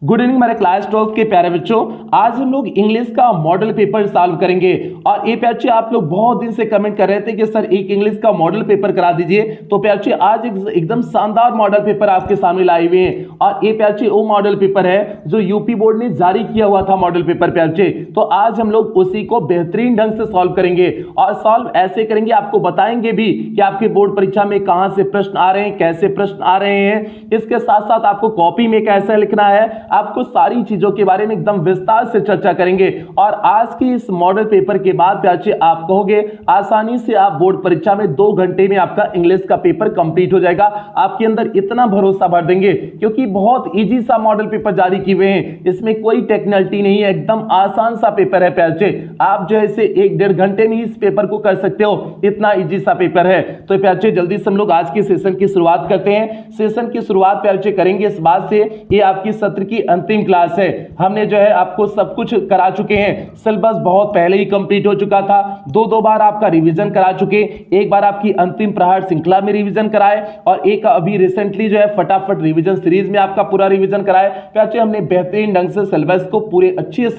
Good evening हमारे class 12 के प्यारे बच्चों। आज हम लोग इंग्लिश का मॉडल पेपर सॉल्व करेंगे। और ये प्यारे आप लोग बहुत दिन से कमेंट कर रहे थे कि सर एक इंग्लिश का मॉडल पेपर करा दीजिए। तो प्यारे आज एकदम शानदार मॉडल पेपर आपके सामने लाए हुए हैं। और ये प्यारे वो मॉडल पेपर है जो यूपी बोर्ड ने जारी किया हुआ था मॉडल पेपर प्यारे। तो आज हम लोग उसी को बेहतरीन ढंग से सॉल्व करेंगे और सॉल्व ऐसे करेंगे, आपको बताएंगे भी कि आपके बोर्ड परीक्षा में कहां से प्रश्न आ रहे हैं, कैसे प्रश्न आ रहे हैं। इसके साथ साथ आपको कॉपी में कैसे लिखना है, आपको सारी चीजों के बारे में एकदम विस्तार से चर्चा करेंगे। और आज की इस मॉडल पेपर के बाद प्यारे आप कहोगे आसानी से आप बोर्ड परीक्षा में 2 घंटे में आपका इंग्लिश का पेपर कंप्लीट हो जाएगा। आपके अंदर इतना भरोसा भर देंगे क्योंकि बहुत इजी सा मॉडल पेपर जारी किए हुए हैं, इसमें कोई टेक्निकलिटी नहीं है, एकदम आसान सा पेपर है प्यारे। आप जो है इसे 1-1.5 घंटे में इस पेपर को कर सकते हो, इतना इजी सा पेपर है। तो प्यारे जल्दी से हम लोग आज के सेशन की शुरुआत करते हैं। सेशन की शुरुआत प्यारे करेंगे इस बात से, ये आपकी सत्र की अंतिम क्लास है। हमने जो है आपको सब कुछ करा चुके हैं, सिलेबस बहुत पहले ही कंप्लीट हो चुका था। 2 बार आपका रिवीजन करा चुके, एक बार आपकी अंतिम प्रहार श्रृंखला में रिवीजन कराए और एक अभी रिसेंटली जो है फटाफट रिवीजन सीरीज में आपका पूरा रिवीजन कराए। प्यारे हमने बेहतरीन ढंग से सिलेबस को पूरे अच्छे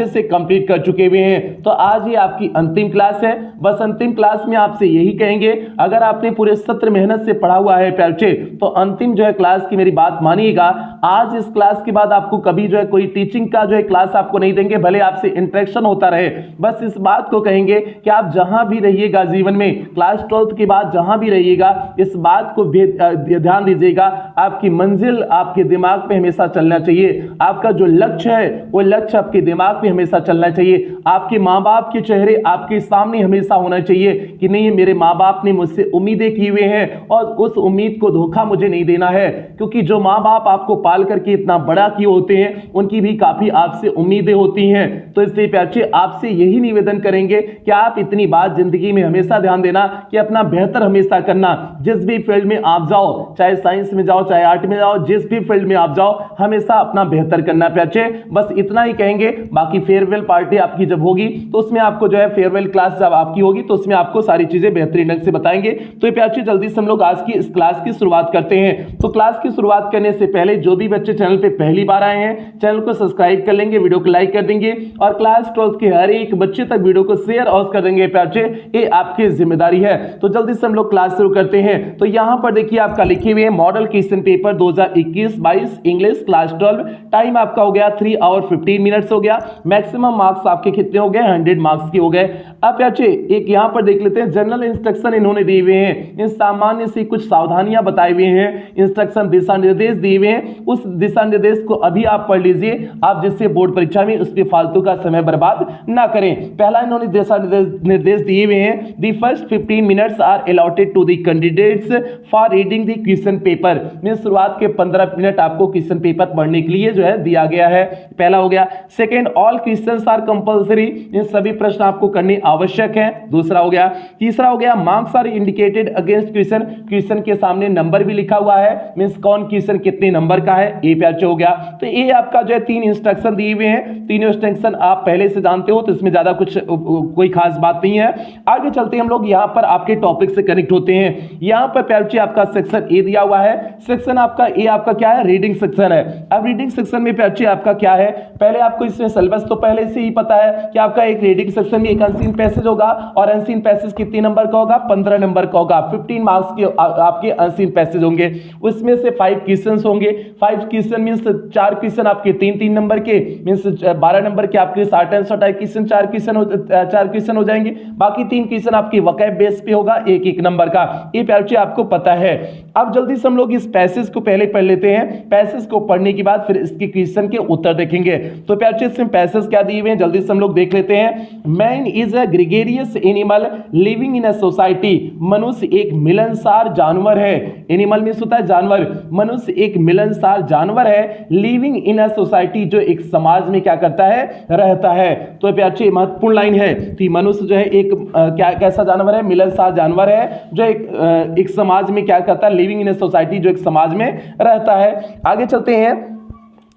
से कंप्लीट कर चुके हुए हैं। तो आज ये आपकी अंतिम क्लास है। बस अंतिम क्लास में आपसे यही कहेंगे, अगर आपने पूरे सत्र मेहनत से पढ़ा हुआ है प्यारे तो अंतिम जो है क्लास की मेरी बात मानिएगा। आज इस क्लास के बाद आपको कभी जो है कोई टीचिंग का जो है क्लास आपको नहीं देंगे, भले आपसे इंटरेक्शन होता रहे। बस इस बात को कहेंगे कि आप जहां भी रहिएगा जीवन में, क्लास 12 के बाद जहां भी रहिएगा, इस बात को ध्यान दीजिएगा, आपकी मंजिल आपके दिमाग पे हमेशा चलना चाहिए। आपका जो लक्ष्य है वो लक्ष्य आपके दिमाग पे हमेशा चलना चाहिए। आपके माँ बाप के चेहरे आपके सामने हमेशा होना चाहिए कि नहीं, मेरे माँ बाप ने मुझसे उम्मीदें की हुए हैं और उस उम्मीद को धोखा मुझे नहीं देना है। क्योंकि जो माँ बाप आपको पाल करके इतना बड़ा किए होते हैं उनकी भी काफी आपसे उम्मीदें होती हैं। तो इसलिए प्यारे आपसे यही निवेदन करेंगे कि आप इतनी बात जिंदगी में हमेशा ध्यान देना कि अपना बेहतर हमेशा करना। जिस भी फील्ड में आप जाओ, चाहे साइंस में जाओ, चाहे आर्ट में जाओ, जिस भी फील्ड में आप जाओ, हमेशा अपना बेहतर करना प्यारे। बस इतना ही कहेंगे। बाकी फेयरवेल पार्टी आपकी जब होगी तो उसमें आपको जो है फेयरवेल क्लास जब आपकी होगी तो उसमें आपको सारी चीजें बेहतरीन ढंग से बताएंगे। तो प्यारे जल्दी से हम लोग आज की इस क्लास की शुरुआत करते हैं। तो क्लास की शुरुआत करने से पहले जो भी बच्चे चैनल पे पहली बार आए हैं, चैनल को सब्सक्राइब कर लेंगे, वीडियो को लाइक कर देंगे और क्लास 12 के हर एक बच्चे तक वीडियो को शेयर और कर देंगे प्यारे, ये आपकी जिम्मेदारी है। तो जल्दी से हम लोग क्लास शुरू करते हैं। तो यहां पर देखिए आपका लिखे हुए model question paper 2021-22 English class 12। Time आपका हो गया 3 आवर 15 मिनट्स हो गया। मैक्सिमम मार्क्स आपके कितने हो गए? 100 मार्क्स के हो गए। अब प्यारे एक यहां पर देख लेते हैं, जनरल इंस्ट्रक्शन इन्होंने दिए हुए हैं, इन सामान्य से कुछ सावधानियां बताई हुई हैं, इंस्ट्रक्शन दिशा निर्देश दिए हुए हैं। उस दिशा निर्देश को अभी आप पढ़ लीजिए, आप जिससे बोर्ड परीक्षा में उस पे फालतू का समय बर्बाद ना करें। पहला इन्होंने दिशा निर्देश दिए हुए हैं, the first 15 minutes are allotted to the candidates for reading the question paper. में शुरुआत के 15 मिनट आपको क्वेश्चन पेपर पढ़ने के लिए जो है दिया गया है। पहला हो गया। Second, all questions are compulsory, इन सभी प्रश्न आपको करने आवश्यक है। दूसरा हो गया। तीसरा हो गया, marks are indicated against question, question के सामने नंबर भी लिखा हुआ है, मींस कौन क्वेश्चन कितने नंबर का है, ये प्यारे हो गया। तो ये आपका जो है 3 इंस्ट्रक्शन दिए हुए हैं, तीनों इंस्ट्रक्शन आप पहले से जानते हो तो इसमें ज्यादा कुछ कोई खास बात नहीं है। आगे चलते हम लोग यहां पर आपके टॉपिक से कनेक्ट होते हैं। यहां पर प्यारे आपका सेक्शन ए दिया हुआ है, सेक्शन आपका ए आपका क्या है? रीडिंग सेक्शन है। अब रीडिंग सेक्शन में प्यारे आपका क्या है, पहले आपको इसमें सिलेबस तो पहले से ही पता है कि आपका एक रीडिंग सेक्शन में एक अनसीन पैसेज होगा और अनसीन पैसेज कितने नंबर का होगा? 15 नंबर का होगा। 15 मार्क्स के आपके अनसीन पैसेज होंगे, उसमें से 5 क्वेश्चंस होंगे। 5 क्वेश्चन मींस 4 क्वेश्चन आपके 3-3 नंबर के, मींस 12 नंबर के आपके short answer type question 4 question हो जाएंगे। बाकी 3 क्वेश्चन आपके वोकैब बेस पे होगा, 1-1 नंबर का। ये प्यारे आपको पता है। अब जल्दी से हम लोग इस पैसेज को पहले पढ़ लेते हैं। पैसेज को पढ़ने के बाद फिर इसके क्वेश्चन के उत्तर देखेंगे। तो प्यारे इसमें पैसेज क्या दिए हुए हैं जल्दी से हम लोग देख लेते हैं। Man is a gregarious animal living in a society, मनुष्य एक मिलनसार जानवर है। एनिमल मींस होता है जानवर, मनुष्य एक मिलनसार जानवर है। लिविंग इन अ सोसाइटी, जो एक समाज में क्या करता है? रहता है। तो प्यारे महत्वपूर्ण लाइन है कि मनुष्य जो है एक क्या कैसा जानवर है? मिलनसार जानवर है जो एक समाज में क्या करता है? लिविंग इन अ सोसाइटी, जो एक समाज में रहता है। आगे चलते हैं।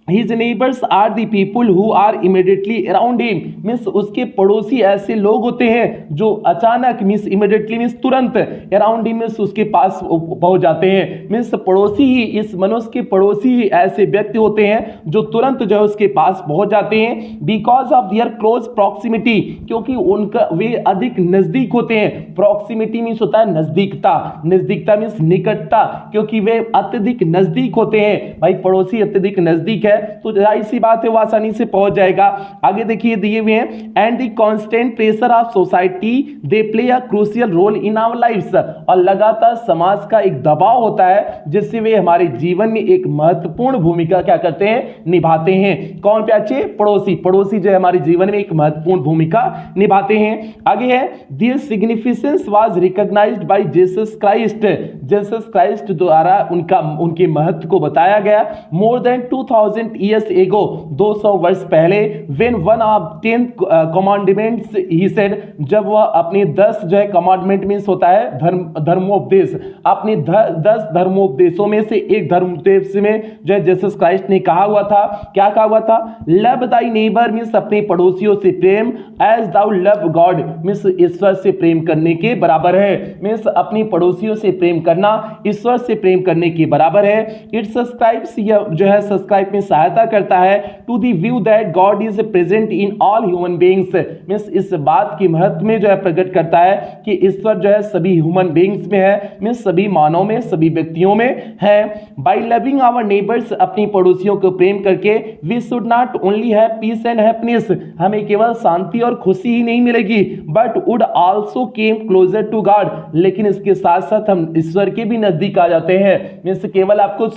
His neighbors are the people who are immediately around him, means उसके पड़ोसी ऐसे लोग होते हैं जो अचानक मीन्स इमीडिएटली मीन्स तुरंत अराउंड हिम मीन्स उसके पास पहुंच जाते हैं। मीन्स पड़ोसी ही, इस मनुष्य के पड़ोसी ही ऐसे व्यक्ति होते हैं जो तुरंत जो है उसके पास पहुंच जाते हैं। Because of their close proximity, क्योंकि उनका वे अधिक नजदीक होते हैं। प्रॉक्सिमिटी मीन्स होता है नजदीकता, नजदीकता मीन्स निकटता, क्योंकि वे अत्यधिक नजदीक होते हैं। भाई पड़ोसी अत्यधिक नजदीक है तो जाहिर सी बात है वो आसानी से पहुंच जाएगा। आगे देखिए दिए हुए हैं, and the constant pressure of society they play a crucial role in our lifes, और लगातार समाज का एक दबाव होता है जिससे वे हमारे जीवन में एक महत्वपूर्ण भूमिका क्या करते हैं, निभाते हैं। कौन प्याचे, पड़ोसी। पड़ोसी जो है हमारे जीवन में एक महत्वपूर्ण भूमिका निभाते हैं। आगे है, their significance was recognized by Jesus Christ, Jesus Christ द्वारा उनके महत्व को बताया गया। मोर देन 2000 years ago, 200 वर्ष पहले, when one of 10 commandments he said, जब वह अपने 10 जो है कमांडमेंट मीन्स होता है धर्मोपदेश, अपने 10 धर्मोपदेशों में से एक धर्मोपदेश में जो है जीसस क्राइस्ट ने कहा हुआ था, क्या कहा हुआ था, लव दाई नेबर मीन्स अपने पड़ोसियों से प्रेम, as thou love God means ईश्वर से प्रेम करने के बराबर है। मीन्स अपने पड़ोसियों से प्रेम करना ईश्वर से प्रेम करने के बराबर है। इट सब्सक्राइब्स, यह जो है सब्सक्राइब में सहायता करता है to the view that God is present in all human beings, means इस बात की महत्व में जो है प्रकट करता है कि ईश्वर जो है सभी ह्यूमन बीइंग्स में है, मीन्स सभी मानव में, सभी व्यक्तियों में है। बाय लविंग आवर नेबर्स, अपनी पड़ोसियों को प्रेम करके, we should not only have peace and happiness, हमें केवल शांति और खुशी ही नहीं मिलेगी, but would also came closer to God, लेकिन इसके साथ साथ हम ईश्वर के भी नजदीक आ जाते हैं। मीन्स केवल आपको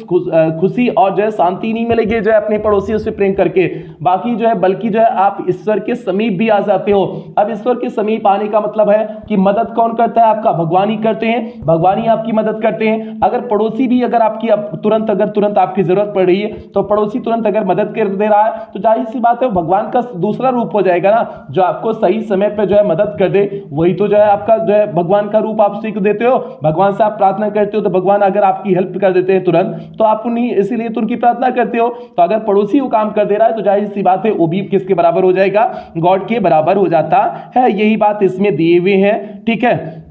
खुशी और जो है शांति नहीं मिलेगी जो है अपने पड़ोसियों से प्रेम करके, बाकी जो है बल्कि जो है आप ईश्वर के समीप भी आ जाते हो। अब ईश्वर के समीप आने का मतलब है कि मदद कौन करता है, आपका भगवान ही करते हैं, भगवान ही आपकी मदद करते हैं। अगर पड़ोसी भी अगर आपकी तुरंत आपकी जरूरत पड़ रही है तो पड़ोसी तुरंत अगर मदद कर दे रहा है तो जाहिर सी बात है भगवान का दूसरा रूप हो जाएगा ना, जो आपको सही समय पे जो है मदद कर दे, वही तो जो है आपका जो है भगवान का रूप आप सीख देते हो। भगवान से आप प्रार्थना करते हो तो भगवान अगर आपकी हेल्प कर देते हैं तुरंत, तो आप उन्हीं इसीलिए तो उनकी प्रार्थना करते हो। तो अगर पड़ोसी वो काम कर दे रहा है तो जाहिर सी बात है वो भी किसके बराबर हो जाएगा, गॉड के बराबर हो जाता है। यही बात इसमें दिए हुए हैं, ठीक है।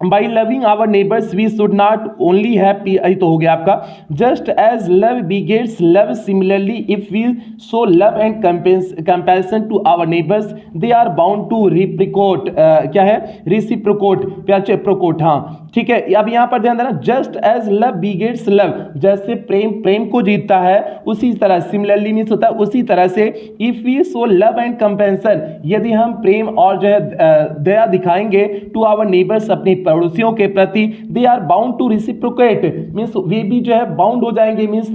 By loving our neighbors we should not only have peace, तो हो गया आपका, just as love begets love, similarly if we show love and compassion to our neighbors they are bound to reciprocate, क्या है reciprocate, हाँ ठीक है। अब यहाँ पर ध्यान देना, just as love begets love, जैसे प्रेम को जीतता है उसी तरह, सिमिलरली मीन्स होता है उसी तरह से, if we show love and compassion, यदि हम प्रेम और जो है दया दिखाएंगे to our neighbors, अपने पड़ोसियों के प्रति, they are bound to reciprocate, means वे भी जो है बाउंड हो जाएंगे, मीन्स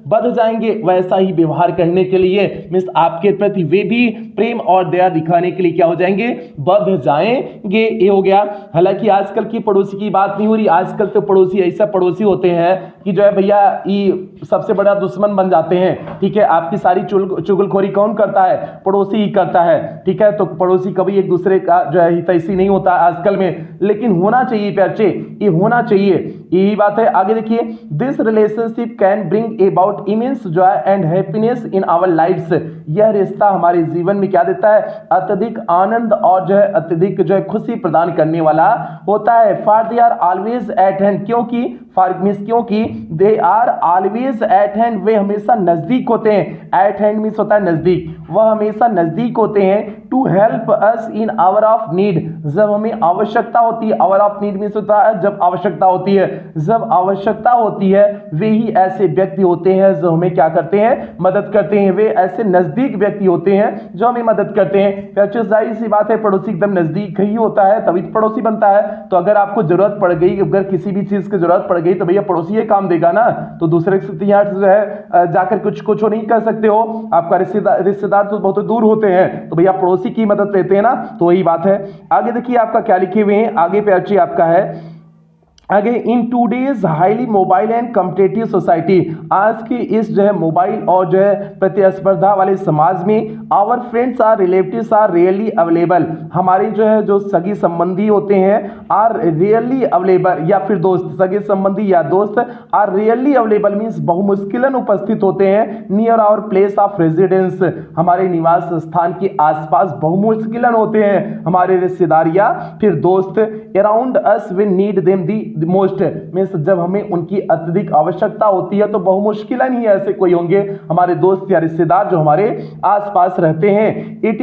बध जाएंगे वैसा ही व्यवहार करने के लिए, मीन्स आपके प्रति वे भी प्रेम और दया दिखाने के लिए क्या हो जाएंगे, बध जाएंगे। ये हो गया। हालांकि आजकल की पड़ोसी की बात नहीं हो रही, आजकल तो पड़ोसी ऐसा पड़ोसी होते हैं कि जो है भैया ये सबसे बड़ा दुश्मन बन जाते हैं, ठीक है। आपकी सारी चुगलखोरी कौन करता है, पड़ोसी ही करता है, ठीक है। तो पड़ोसी कभी एक दूसरे का जो है हितैषी नहीं होता आजकल में, लेकिन होना चाहिए प्यारे, ये होना चाहिए, यही बात है। आगे देखिए, this relationship can bring about immense joy and happiness in our lifes, यह रिश्ता हमारे जीवन में क्या देता है, अत्यधिक आनंद और जो है अत्यधिक जो है खुशी प्रदान करने वाला होता है। For they are always at hand, क्योंकि they are always at hand, वे हमेशा नजदीक होते हैं। एट हैंड मीन्स होता है नजदीक, वह हमेशा नजदीक होते हैं। To help us in hour of need, जब हमें आवश्यकता होती है, आवर ऑफ नीड मीन्स होता है जब आवश्यकता होती है, जब आवश्यकता होती है वे ही ऐसे व्यक्ति होते हैं जो हमें क्या करते हैं, मदद करते हैं। वे ऐसे नजदीक व्यक्ति होते हैं जो हमें मदद करते हैं। जाहिर सी बात है पड़ोसी एकदम नजदीक ही होता है तभी पड़ोसी बनता है। तो अगर आपको जरूरत पड़ गई, अगर किसी भी चीज की जरूरत पड़ गई तो भैया पड़ोसी ये काम देगा ना, तो दूसरे से यहाँ जो है जाकर कुछ नहीं कर सकते हो। आपका रिश्तेदार तो बहुत दूर होते हैं, तो भैया पड़ोसी की मदद लेते हैं ना, तो वही बात है। आगे देखिए आपका क्या लिखे हुए हैं, आगे पे अच्छी आपका है, आगे, in today's highly mobile and competitive society, आज की इस जो है मोबाइल और जो है प्रतिस्पर्धा वाले समाज में our friends are relatives are really available, हमारे जो है जो सगी संबंधी होते हैं आर रियली अवेलेबल, या फिर दोस्त सगे संबंधी या दोस्त आर रियली अवेलेबल मीन्स बहुमुश्किलन उपस्थित होते हैं near our place of residence, हमारे निवास स्थान के आसपास बहुमुश्किलन होते हैं हमारे रिश्तेदार या फिर दोस्त, around us we need them the most means जब हमें उनकी अत्यधिक आवश्यकता होती है तो बहुमुश्किलन ही ऐसे कोई होंगे हमारे दोस्त या रिश्तेदार जो हमारे आसपास रहते हैं। It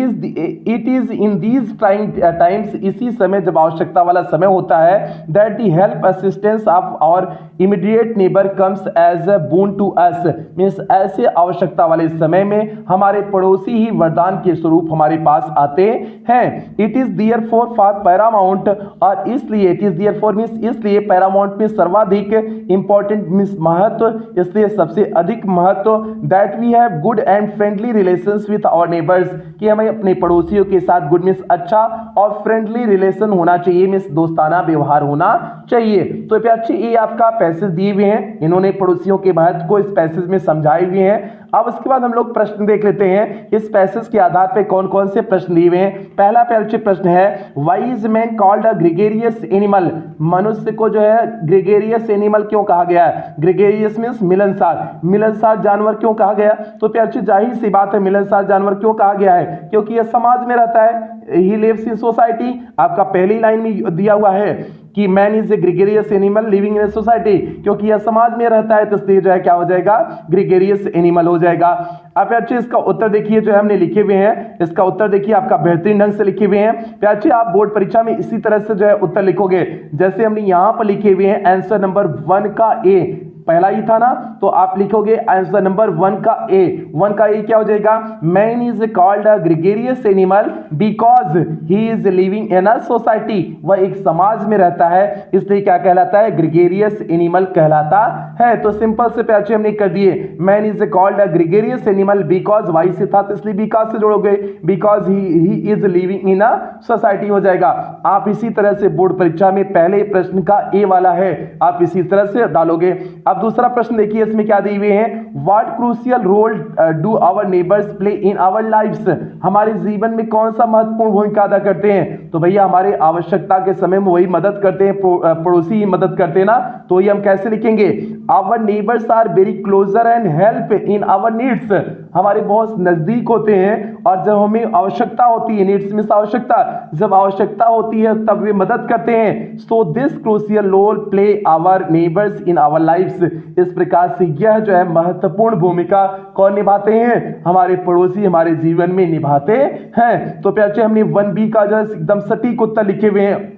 is in these times, इसी समय जब आवश्यकता वाला समय होता है, that the help assistance of our immediate neighbour comes as a boon to us, means ऐसे आवश्यकता वाले समय में हमारे पड़ोसी ही वरदान के स्वरूप हमारे पास आते हैं। It is therefore for paramount, और इसलिए इट इज देयरफॉर मीन्स इसलिए, पैरामाउंट में सर्वाधिक इंपॉर्टेंट मीन्स महत्व, इसलिए सबसे अधिक महत्व, that we have good and friendly relations with our neighbours, कि हमें अपने पड़ोसियों के साथ गुड मीन्स अच्छा और फ्रेंडली रिलेशन होना चाहिए मीन्स दोस्ताना व्यवहार होना चाहिए। तो प्यारे ये आपका पैसेज दिए हुए हैं, इन्होंने पड़ोसियों के महत्व को इस पैसेज में समझाए हुए हैं। अब उसके बाद हम लोग प्रश्न देख लेते हैं इस पैसेज के आधार पर कौन कौन से प्रश्न दिए हुए हैं। पहला प्यारे प्रश्न है, why is man called a gregarious animal, मनुष्य को जो है ग्रेगेरियस एनिमल क्यों कहा गया है। ग्रेगेरियस मींस मिलनसार, मिलनसार जानवर क्यों कहा गया। तो प्यारे जाहिर सी बात है मिलनसार जानवर क्यों कहा गया है, क्योंकि यह समाज में रहता है, ही लिव्स इन सोसाइटी, आपका पहली लाइन में दिया हुआ है कि man is a gregarious animal living in a society, क्योंकि यह समाज में रहता है तो इसलिए जो है क्या हो जाएगा, ग्रेगेरियस एनिमल हो जाएगा। अब अच्छे इसका उत्तर देखिए जो हमने लिखे हुए हैं, इसका उत्तर देखिए आपका बेहतरीन ढंग से लिखे हुए हैं। प्यारे आप बोर्ड परीक्षा में इसी तरह से जो है उत्तर लिखोगे जैसे हमने यहां पर लिखे हुए हैं। आंसर नंबर 1 का ए पहला ही था ना, तो आप लिखोगे आंसर नंबर 1 का ए। 1 का ए क्या हो जाएगा, man is called a gregarious animal because he is living in a society, वह एक समाज में रहता है इसलिए क्या कहलाता है, ग्रेगेरियस एनिमल कहलाता है। तो सिंपल से प्यारे हमने कर दिए, man is called a gregarious animal because, why से था तो इसलिए बिकॉज से जोड़ोगे, because he is living in a society हो जाएगा। आप इसी तरह से बोर्ड परीक्षा में पहले प्रश्न का ए वाला है आप इसी तरह से डालोगे। अब दूसरा प्रश्न देखिए इसमें क्या दिए हुए हैं, what crucial role do our neighbours play in our lives, हमारे जीवन में कौन सा महत्वपूर्ण भूमिका अदा करते हैं। तो भैया हमारे आवश्यकता के समय में वही मदद करते हैं, पड़ोसी ही मदद करते हैं ना, तो ये हम कैसे लिखेंगे, our neighbours are very closer and help in our needs, हमारे बहुत नजदीक होते हैं और जब हमें आवश्यकता होती है, नीड्स में आवश्यकता, जब आवश्यकता होती है तब वे मदद करते हैं। So this crucial role play our neighbours in our lives, इस प्रकार से यह जो है महत्वपूर्ण भूमिका कौन निभाते हैं, हमारे पड़ोसी हमारे जीवन में निभाते हैं। तो प्यारे हमने 1B का जो है एकदम सटीक उत्तर लिखे हुए हैं,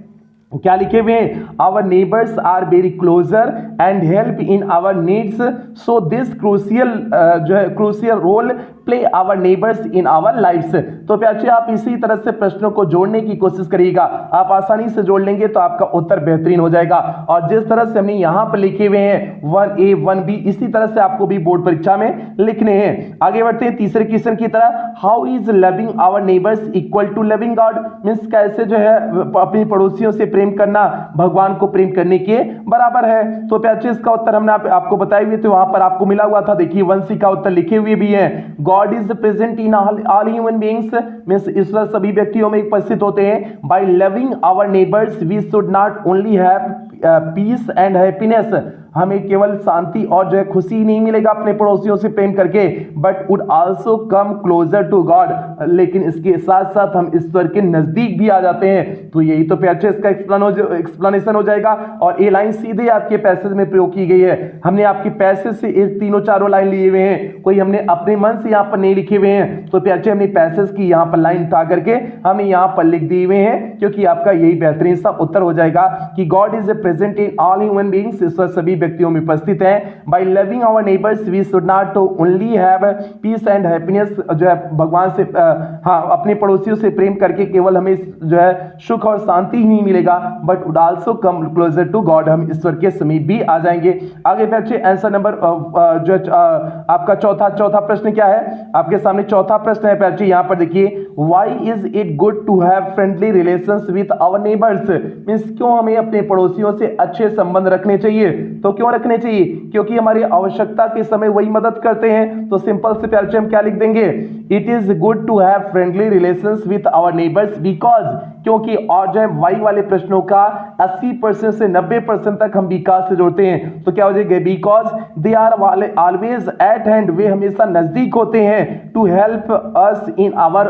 क्या लिखे हुए हैं, our neighbours are very closer and help in our needs, so this crucial जो है crucial role play our neighbours in our lives. तो प्यारे आप इसी तरह से प्रश्नों को जोड़ने की कोशिश करिएगा, आप आसानी से जोड़ लेंगे तो आपका उत्तर बेहतरीन हो जाएगा। और जिस तरह से हमने यहाँ पर लिखे हुए हैं 1A 1B, इसी तरह से आपको भी बोर्ड परीक्षा में लिखने हैं। आगे बढ़ते हैं तीसरे क्वेश्चन की तरह, how is loving our neighbours equal to loving God, means कैसे जो है अपनी पड़ोसियों से प्रेम करना भगवान को प्रेम करने के बराबर है। तो प्यारे इसका उत्तर हमने आपको बताए हुए थे, वहां पर आपको मिला हुआ था, देखिए 1C का उत्तर लिखे हुए भी है, God is present in all human beings, means ईश्वर सभी व्यक्तियों में उपस्थित होते हैं। By loving our neighbours we should not only have peace and happiness, हमें केवल शांति और जो है खुशी नहीं मिलेगा अपने पड़ोसियों से प्रेम करके, but would also come closer to God, लेकिन इसके साथ साथ हम ईश्वर के नजदीक भी आ जाते हैं। तो यही तो प्यारे इसका एक्सप्लेनेशन हो जाएगा और ये लाइन सीधे आपके पैसेज में प्रयोग की गई है। हमने आपके पैसेज से ये तीनों चारों लाइन लिए हुए हैं, कोई हमने अपने मन से यहाँ पर नहीं लिखे हुए हैं। तो प्यारे हमने पैसेज की यहाँ पर लाइन उठा करके हमें यहाँ पर लिख दिए हुए हैं, क्योंकि आपका यही बेहतरीन सा उत्तर हो जाएगा कि God is present in all human beings, ईश्वर सभी व्यक्तियों में उपस्थित हैं। By loving our neighbours we should not only have peace and happiness, जो है भगवान से अपने पड़ोसियों से प्रेम करके केवल हमें जो है सुख और शांति ही नहीं मिलेगा, but would also come closer to God, हम ईश्वर के समीप भी आ जाएंगे। आगे बढ़िए, आंसर नंबर जो आपका चौथा प्रश्न क्या है, आपके सामने चौथा प्रश्न है प्यार जी। यहाँ पर देखिए, why is it good to have friendly relations with our neighbours, means क्यों हमें अपने पड़ोसियों से अच्छे संबंध रखने चाहिए। तो क्यों रखने चाहिए, क्योंकि हमारी आवश्यकता के समय वही मदद करते हैं। तो सिंपल से प्यार जी हम क्या लिख देंगे, it is good to have friendly relations with our neighbours because, क्योंकि, और जो है वाई वाले प्रश्नों का 80% से 90% तक हम विकास से जोड़ते हैं। तो क्या हो जाएगा, because they are always at hand, वे हमेशा नजदीक होते हैं, to help us in hour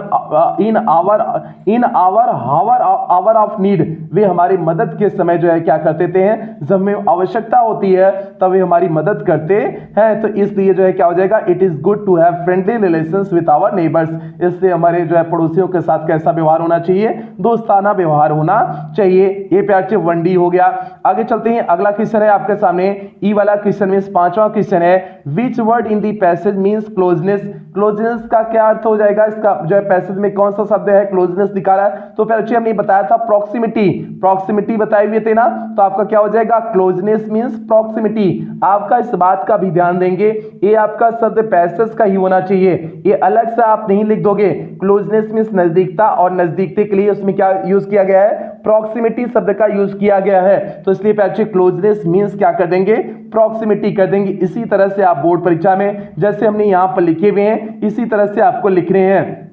of need, वे हमारी मदद के समय जो है क्या करते थे, जब हमें आवश्यकता होती है तब वे हमारी मदद करते हैं। तो इसलिए जो है क्या हो जाएगा, it is good to have friendly relations with our neighbours, इससे हमारे जो है पड़ोसियों के साथ कैसा व्यवहार होना चाहिए, दोस्ताना व्यवहार होना चाहिए। ये प्यार से 1D हो गया। आगे चलते हैं, अगला क्वेश्चन है आपके सामने, ई वाला क्वेश्चन मींस पांचवा क्वेश्चन है, विच वर्ड इन दी पैसेज मींस क्लोजनेस, क्लोजनेस का क्या अर्थ हो जाएगा, इसका जो है पैसेज में कौन सा शब्द है क्लोजनेस दिखा रहा है। तो प्यार हमने बताया था प्रॉक्सिमिटी, प्रॉक्सिमिटी बताए हुए थे ना, तो आपका क्या हो जाएगा, क्लोजनेस मींस प्रॉक्सिमिटी। आपका इस बात का भी ध्यान देंगे, ये आपका शब्द पैसेज का ही होना चाहिए, ये अलग से आप नहीं लिख दोगे। क्लोजनेस मींस नजदीकता, और नजदीकते के लिए उसमें क्या यूज किया गया है, प्रॉक्सिमिटी शब्द का यूज किया गया है। तो इसलिए प्यारे क्लोजनेस मींस क्या कर देंगे, प्रॉक्सिमिटी कर देंगे। इसी तरह से आप बोर्ड परीक्षा में जैसे हमने यहां पर लिखे हुए हैं इसी तरह से आपको लिखने हैं।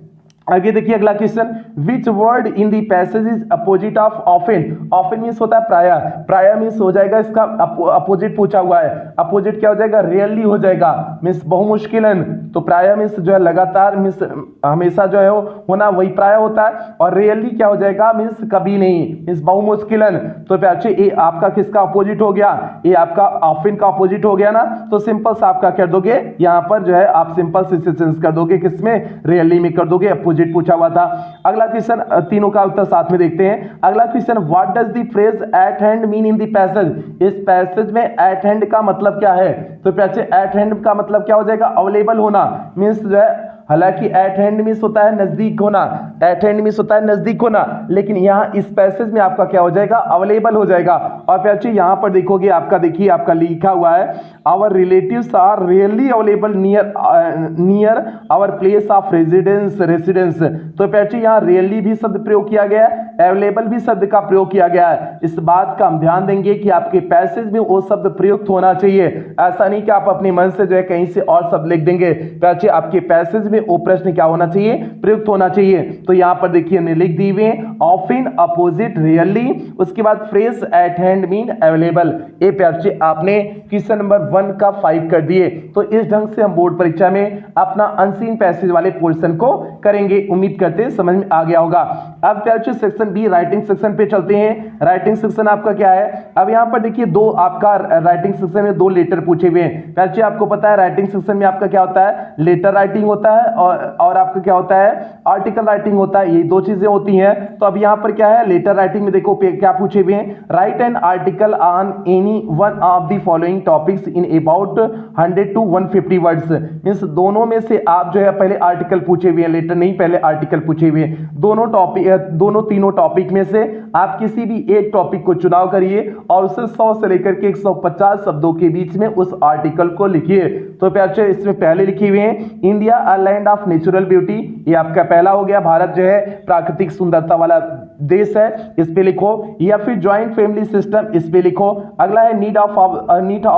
आगे देखिए अगला question, which word in the passage is opposite of often, often means होता है प्राय, प्राय मींस हो जाएगा इसका अपोजिट पूछा हुआ है, अपोजिट क्या हो जाएगा, रेयरली हो जाएगा, मींस बहुमुश्किलन। तो प्राय मींस जो है लगातार, मींस हमेशा जो है होना वही प्राय होता है, और रेयरली क्या हो जाएगा, मींस कभी नहीं, मींस बहुमुश्किलन। तो प्यारे ये आपका किसका अपोजिट हो गया, ये आपका ऑफन का अपोजिट हो गया ना। तो सिंपल सा आपका कर दोगे यहां पर जो है आप सिंपल से चेंज कर दोगे, किसमें, रेयरली में कर दोगे, अपोजिट पूछा हुआ था। अगला क्वेश्चन, तीनों का उत्तर साथ में देखते हैं। अगला question, what does the phrase eight hand mean in the passage, इस पैसेज में एट हैंड का मतलब क्या है। तो प्यारे एट हैंड का मतलब क्या हो जाएगा, अवेलेबल होना, मींस जो है, हालांकि एट हैंड मींस होता है नजदीक होना, एट हैंड मींस होता है नजदीक होना, लेकिन यहां इस पैसेज में आपका क्या हो जाएगा, अवेलेबल हो जाएगा। और प्यारे यहां पर देखोगे आपका, देखिए आपका लिखा हुआ है, our relatives are really available near our place of residence. तो प्यारे यहां रियली भी शब्द प्रयोग किया गया है, अवेलेबल भी शब्द का प्रयोग किया गया है। इस बात का हम ध्यान देंगे कि आपके पैसेज में वो शब्द प्रयुक्त होना चाहिए, ऐसा नहीं कि आप अपने मन से जो है कहीं से और शब्द लिख देंगे। प्यारे आपके पैसेज में वो प्रश्न क्या होना चाहिए, प्रयुक्त होना चाहिए। तो यहां पर देखिए हमने लिख दी हुए ऑफन, अपोजिट, रियली, उसके बाद phrase eight hand mean available. ये प्यारे आपने क्वेश्चन नंबर 1 का 5 कर दिए। तो इस ढंग से हम बोर्ड परीक्षा में अपना अनसीन पैसेज वाले पोर्शन को करेंगे। उम्मीद करते हैं समझ में आ गया होगा। अब प्यारे सेक्शन बी राइटिंग सेक्शन पे चलते हैं। राइटिंग सेक्शन आपका क्या है, अब यहां पर देखिए दो आपका राइटिंग सेक्शन में 2 लेटर पूछे हुए हैं। प्यारे आपको पता है राइटिंग सेक्शन में आपका क्या होता है, लेटर राइटिंग होता है और आपका क्या होता है, आर्टिकल राइटिंग होता है, ये 2 चीजें होती हैं। तो अब यहां पर क्या है, लेटर राइटिंग में देखो क्या पूछे हुए हैं, right an article on any one of the following topics in about 100 to 150 words. Means दोनों में से आप जो है पहले आर्टिकल पूछे हुए हैं, लेटर नहीं, पहले आर्टिकल पूछे हुए हैं। दोनों तीनों टॉपिक में से आप किसी भी एक टॉपिक को चुनाव करिए और उसे 100 से लेकर के 150 शब्दों के बीच में उस आर्टिकल को लिखिए। तो प्यारे इसमें पहले लिखे हुए हैं, India a land of natural beauty, ये आपका पहला हो गया, भारत जो है प्राकृतिक सुंदरता वाला देश है, इस पे लिखो। या फिर ज्वाइंट फैमिली सिस्टम, इस पे लिखो। अगला है need of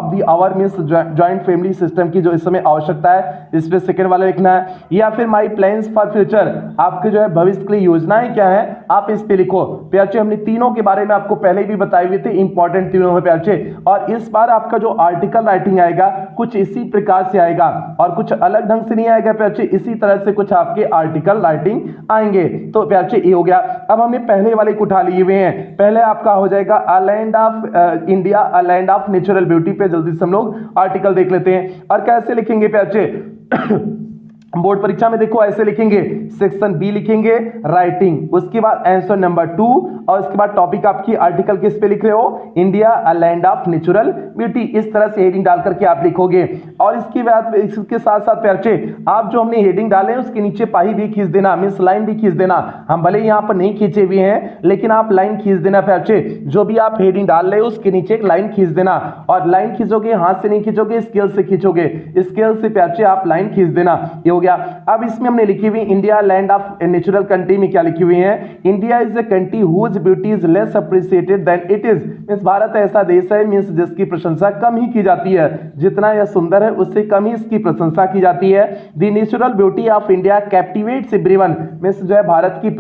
the hour means joint family system की जो इस समय आवश्यकता है, इस पे सेकंड वाला लिखना है। या फिर माय प्लान्स फॉर फ्यूचर, आपके जो है भविष्य के लिए योजनाएं क्या है, आप इस पे लिखो। प्यारे हमने तीनों के बारे में आपको पहले भी बताए हुए थे, इंपॉर्टेंट तीनों है प्यारे। और इस बार आपका जो आर्टिकल राइटिंग आएगा कुछ इसी प्रकार से आएगा और कुछ अलग ढंग से नहीं आएगा प्यारे, इसी तरह से कुछ आपके आर्टिकल राइटिंग आएंगे। तो प्यारे ये हो गया। अब हमने पहले वाले को उठा लिए हुए हैं। पहले आपका हो जाएगा a land of India a land of natural beauty पे जल्दी से हम लोग आर्टिकल देख लेते हैं। और कैसे लिखेंगे प्यारे बोर्ड परीक्षा में देखो ऐसे लिखेंगे, सेक्शन बी लिखेंगे राइटिंग, उसके बाद आंसर नंबर 2 और उसके बाद टॉपिक आपकी आर्टिकल किस पे लिख रहे हो, India a land of natural beauty, इस तरह से हेडिंग डाल करके आप लिखोगे। और इसके बाद इसके साथ साथ बच्चे आप जो हमने हेडिंग डाले हैं उसके नीचे पाही भी खींच देना, मींस लाइन भी खींच देना। हम भले यहाँ पर नहीं खींचे हुए हैं लेकिन आप लाइन खींच देना बच्चे, जो भी आप हेडिंग डाल रहे हो उसके नीचे एक लाइन खींच देना। और लाइन खींचोगे, हाथ से नहीं खींचोगे, स्केल से खींचोगे, स्केल से बच्चे आप लाइन खींच देना। ये हो गया। अब इसमें हमने लिखी हुई India land of natural country में क्या लिखी हुई है, India is a country whose beauty is less appreciated than it is, means Bharat ऐसा देश है मींस जिसकी प्रशंसा कम ही की जाती है, जितना यह सुंदर है उससे कम ही इसकी प्रशंसा की जाती है। The natural beauty of India कैप्टिवेट्स everyone, means जो है भारत की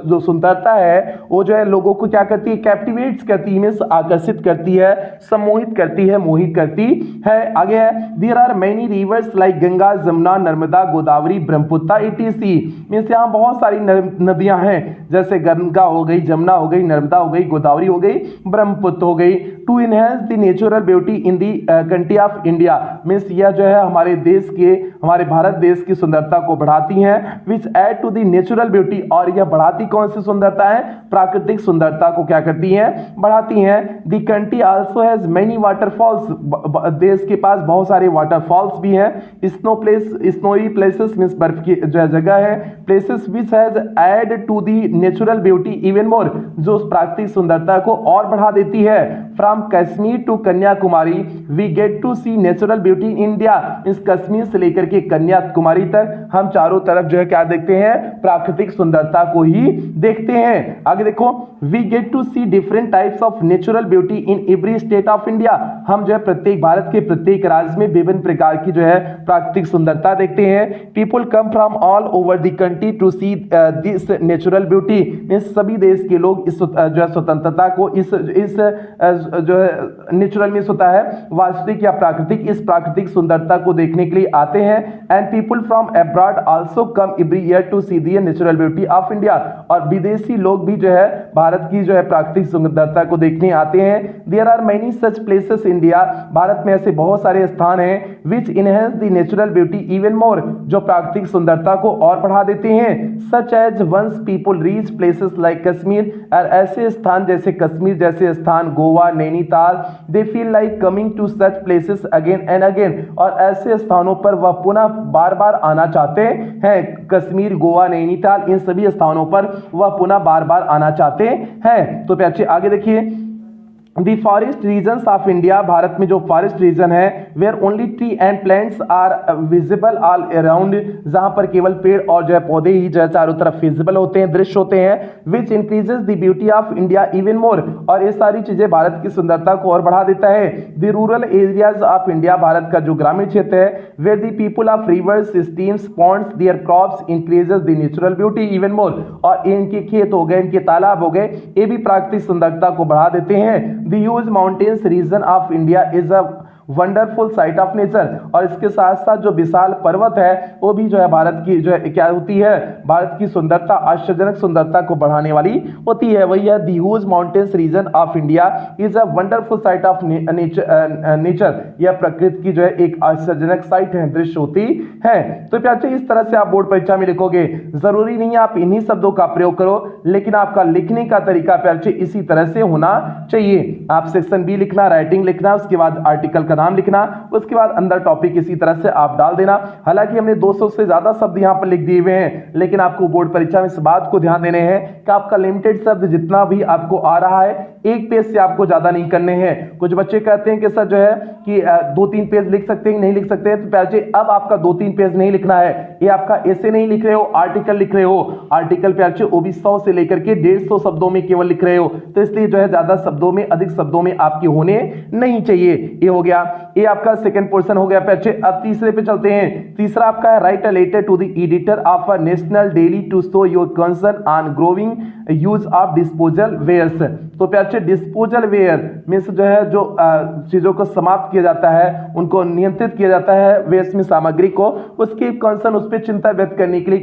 जो सुंदरता है वो जो है लोगों को क्या करती है, कैप्टिवेट्स करती है, मींस आकर्षित करती है, सम्मोहित करती है, मोहित करती है। आगे है there are many rivers like Ganga, Jamuna, Narmada, Godavari, Brahmaputra ETC, means यहाँ बहुत सारी नदियां हैं, जैसे गंगा हो गई, जमुना हो गई, नर्मदा हो गई, गोदावरी हो गई, ब्रह्मपुत्र हो गई। To enhance the natural beauty in the country of India, means यह जो है हमारे देश के, हमारे भारत देश की सुंदरता को बढ़ाती हैं। Which add to the natural beauty, और यह बढ़ाती कौन सी सुंदरता है, प्राकृतिक सुंदरता को क्या करती हैं, बढ़ाती हैं। The country also has many waterfalls, देश के पास बहुत सारे वाटरफॉल्स भी हैं। Snow place, snowy places means बर्फ की जो जगह है, places which has add to the natural beauty even more, जो प्राकृतिक सुंदरता को और बढ़ा देती है। From Kashmir to Kanyakumari we get to see natural beauty in India, इस कश्मीर से लेकर के कन्याकुमारी तक हम चारों तरफ जो है क्या देखते हैं, प्राकृतिक सुंदरता को ही देखते हैं। आगे देखो, we get to see different types of natural beauty in every state of India, हम जो है प्रत्येक भारत के प्रत्येक राज्य में विभिन्न प्रकार की जो है प्राकृतिक सुंदरता देखते हैं। People come from all over the country to see this natural beauty, इस सभी देश के लोग इस जो है स्वतंत्रता को, इस जो है नेचुरल मींस होता है वास्तविक या प्राकृतिक, इस प्राकृतिक सुंदरता को देखने के लिए आते हैं। And people from abroad also come every year to see the natural beauty of India, और विदेशी लोग भी जो है भारत की जो है प्राकृतिक सुंदरता को देखने आते हैं। There are many such places India, Bharat में ऐसे बहुत सारे स्थान हैं which enhance the natural beauty even more, जो प्राकृतिक सुंदरता को और बढ़ा देते हैं। Such as once people reach places like Kashmir, और ऐसे स्थान जैसे कश्मीर जैसे स्थान, Goa, Nainital, they feel like coming to such places again and again, और ऐसे स्थानों पर वह पुनः बार बार आना चाहते हैं। कश्मीर, गोवा, नैनीताल, इन सभी स्थानों पर वह पुनः बार बार आना चाहते हैं। तो प्यारे आगे देखिए, the forest regions of India, Bharat में जो फॉरेस्ट रीजन है where only tree and plants are visible all around, जहां पर केवल पेड़ और जो है पौधे ही जो है चारों तरफ विजिबल होते हैं, दृश्य होते हैं। Which increases the beauty of India even more, और ये सारी चीजें भारत की सुंदरता को और बढ़ा देता है। The rural areas of India, Bharat का जो ग्रामीण क्षेत्र है, where the people of rivers, streams, ponds, their crops increases the natural beauty even more, और इनके खेत हो गए, इनके तालाब हो गए, ये भी प्राकृतिक सुंदरता को बढ़ा देते हैं। The huge mountains region of India is a wonderful sight of nature, और इसके साथ साथ जो विशाल पर्वत है वो भी जो है भारत की जो है क्या होती है, भारत की सुंदरता, आश्चर्यजनक सुंदरता को बढ़ाने वाली होती है। वही है the huge mountains region of India is a wonderful sight of nature, यह प्रकृति की जो है एक आश्चर्यजनक साइट है, दृश्य होती है। तो प्यारे इस तरह से आप बोर्ड परीक्षा में लिखोगे, जरूरी नहीं है आप इन्हीं शब्दों का प्रयोग करो, लेकिन आपका लिखने का तरीका प्यारे इसी तरह से होना चाहिए। आप सेक्शन बी लिखना, राइटिंग लिखना, उसके बाद आर्टिकल नाम लिखना, उसके बाद अंदर टॉपिक इसी तरह से आप डाल देना। हालांकि हमने 200 से ज्यादा शब्द यहां पर लिख दिए हुए हैं, लेकिन आपको बोर्ड परीक्षा में इस बात को ध्यान देने हैं कि आपका लिमिटेड शब्द जितना भी आपको आ रहा है, एक पेज से आपको ज्यादा नहीं करने हैं। कुछ बच्चे कहते हैं कि सर जो है कि 2-3 पेज लिख सकते हैं, नहीं लिख सकते हैं। तो प्यारे अब आपका 2-3 पेज नहीं लिखना है, ये आपका ऐसे नहीं लिख रहे हो, आर्टिकल लिख रहे हो। आर्टिकल प्यारे वो भी 100 से लेकर के 150 शब्दों में केवल लिख रहे हो, तो इसलिए जो है ज्यादा शब्दों में, अधिक शब्दों में आपके होने नहीं चाहिए। ये हो गया, ये आपका सेकंड पोर्शन हो गया प्यारे। अब तीसरे पे चलते हैं। तीसरा आपका है write a letter to the editor of a national daily to show your concern on growing use of disposal wares. तो प्यारे प्यारे डिस्पोजल वेयर मीन्स जो है जो चीजों को समाप्त किया जाता है, उनको नियंत्रित किया जाता है वेस्ट में सामग्री को, उसकी कंसर्न उस पर चिंता व्यक्त करने के लिए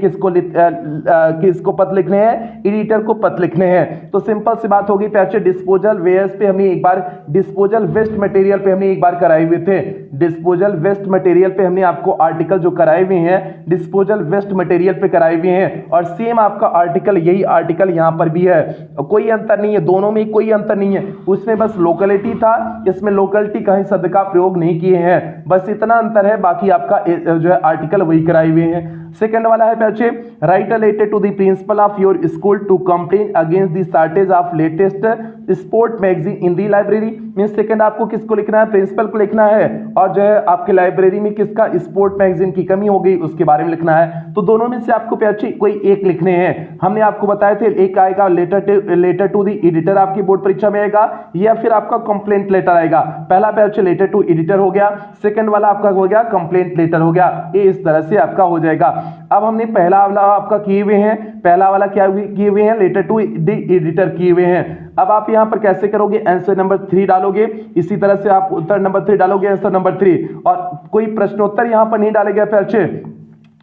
किसको पत्र लिखने हैं, एडिटर को पत्र लिखने हैं। तो सिंपल सी बात होगी प्यारे डिस्पोजल वेयर्स पे हमने एक बार, डिस्पोजल वेस्ट मटेरियल पे हमने एक बार कराए हुए थे, डिस्पोजल वेस्ट मटेरियल पे हमने आपको आर्टिकल जो कराए हुए हैं डिस्पोजल वेस्ट मटेरियल पे कराए हुए हैं, और सेम आपका आर्टिकल यही आर्टिकल यहां पर भी है, कोई अंतर नहीं है, दोनों में कोई अंतर नहीं है, उसमें बस लोकेलिटी था, इसमें लोकेलिटी कहीं शब्द का प्रयोग नहीं किए हैं, बस इतना अंतर है, बाकी आपका जो है आर्टिकल वही कराए हुए हैं। सेकंड वाला है बच्चे, write a letter to the principal of your school to complain against the shortage of latest sport magazine in the library. Means second आपको किसको लिखना है, प्रिंसिपल को लिखना है, और जो है आपके लाइब्रेरी में किसका स्पोर्ट मैगजीन की कमी हो गई उसके बारे में लिखना है। तो दोनों में से आपको प्यारे कोई एक लिखने हैं। हमने आपको बताए थे एक आएगा लेटर टू द एडिटर आपकी बोर्ड परीक्षा में आएगा, या फिर आपका कंप्लेंट लेटर आएगा। पहला प्यारे लेटर टू एडिटर हो गया, सेकंड वाला आपका हो गया कंप्लेंट लेटर हो गया, ये इस तरह से आपका हो जाएगा। अब हमने पहला वाला आपका किए हुए हैं, पहला वाला क्या किए हुए हैं, लेटर टू द एडिटर किए हुए हैं। अब आप यहां पर कैसे करोगे, आंसर नंबर 3 डालोगे, इसी तरह से आप उत्तर नंबर 3 डालोगे, आंसर नंबर 3, और कोई प्रश्नोत्तर यहां पर नहीं डालेगा प्यारे,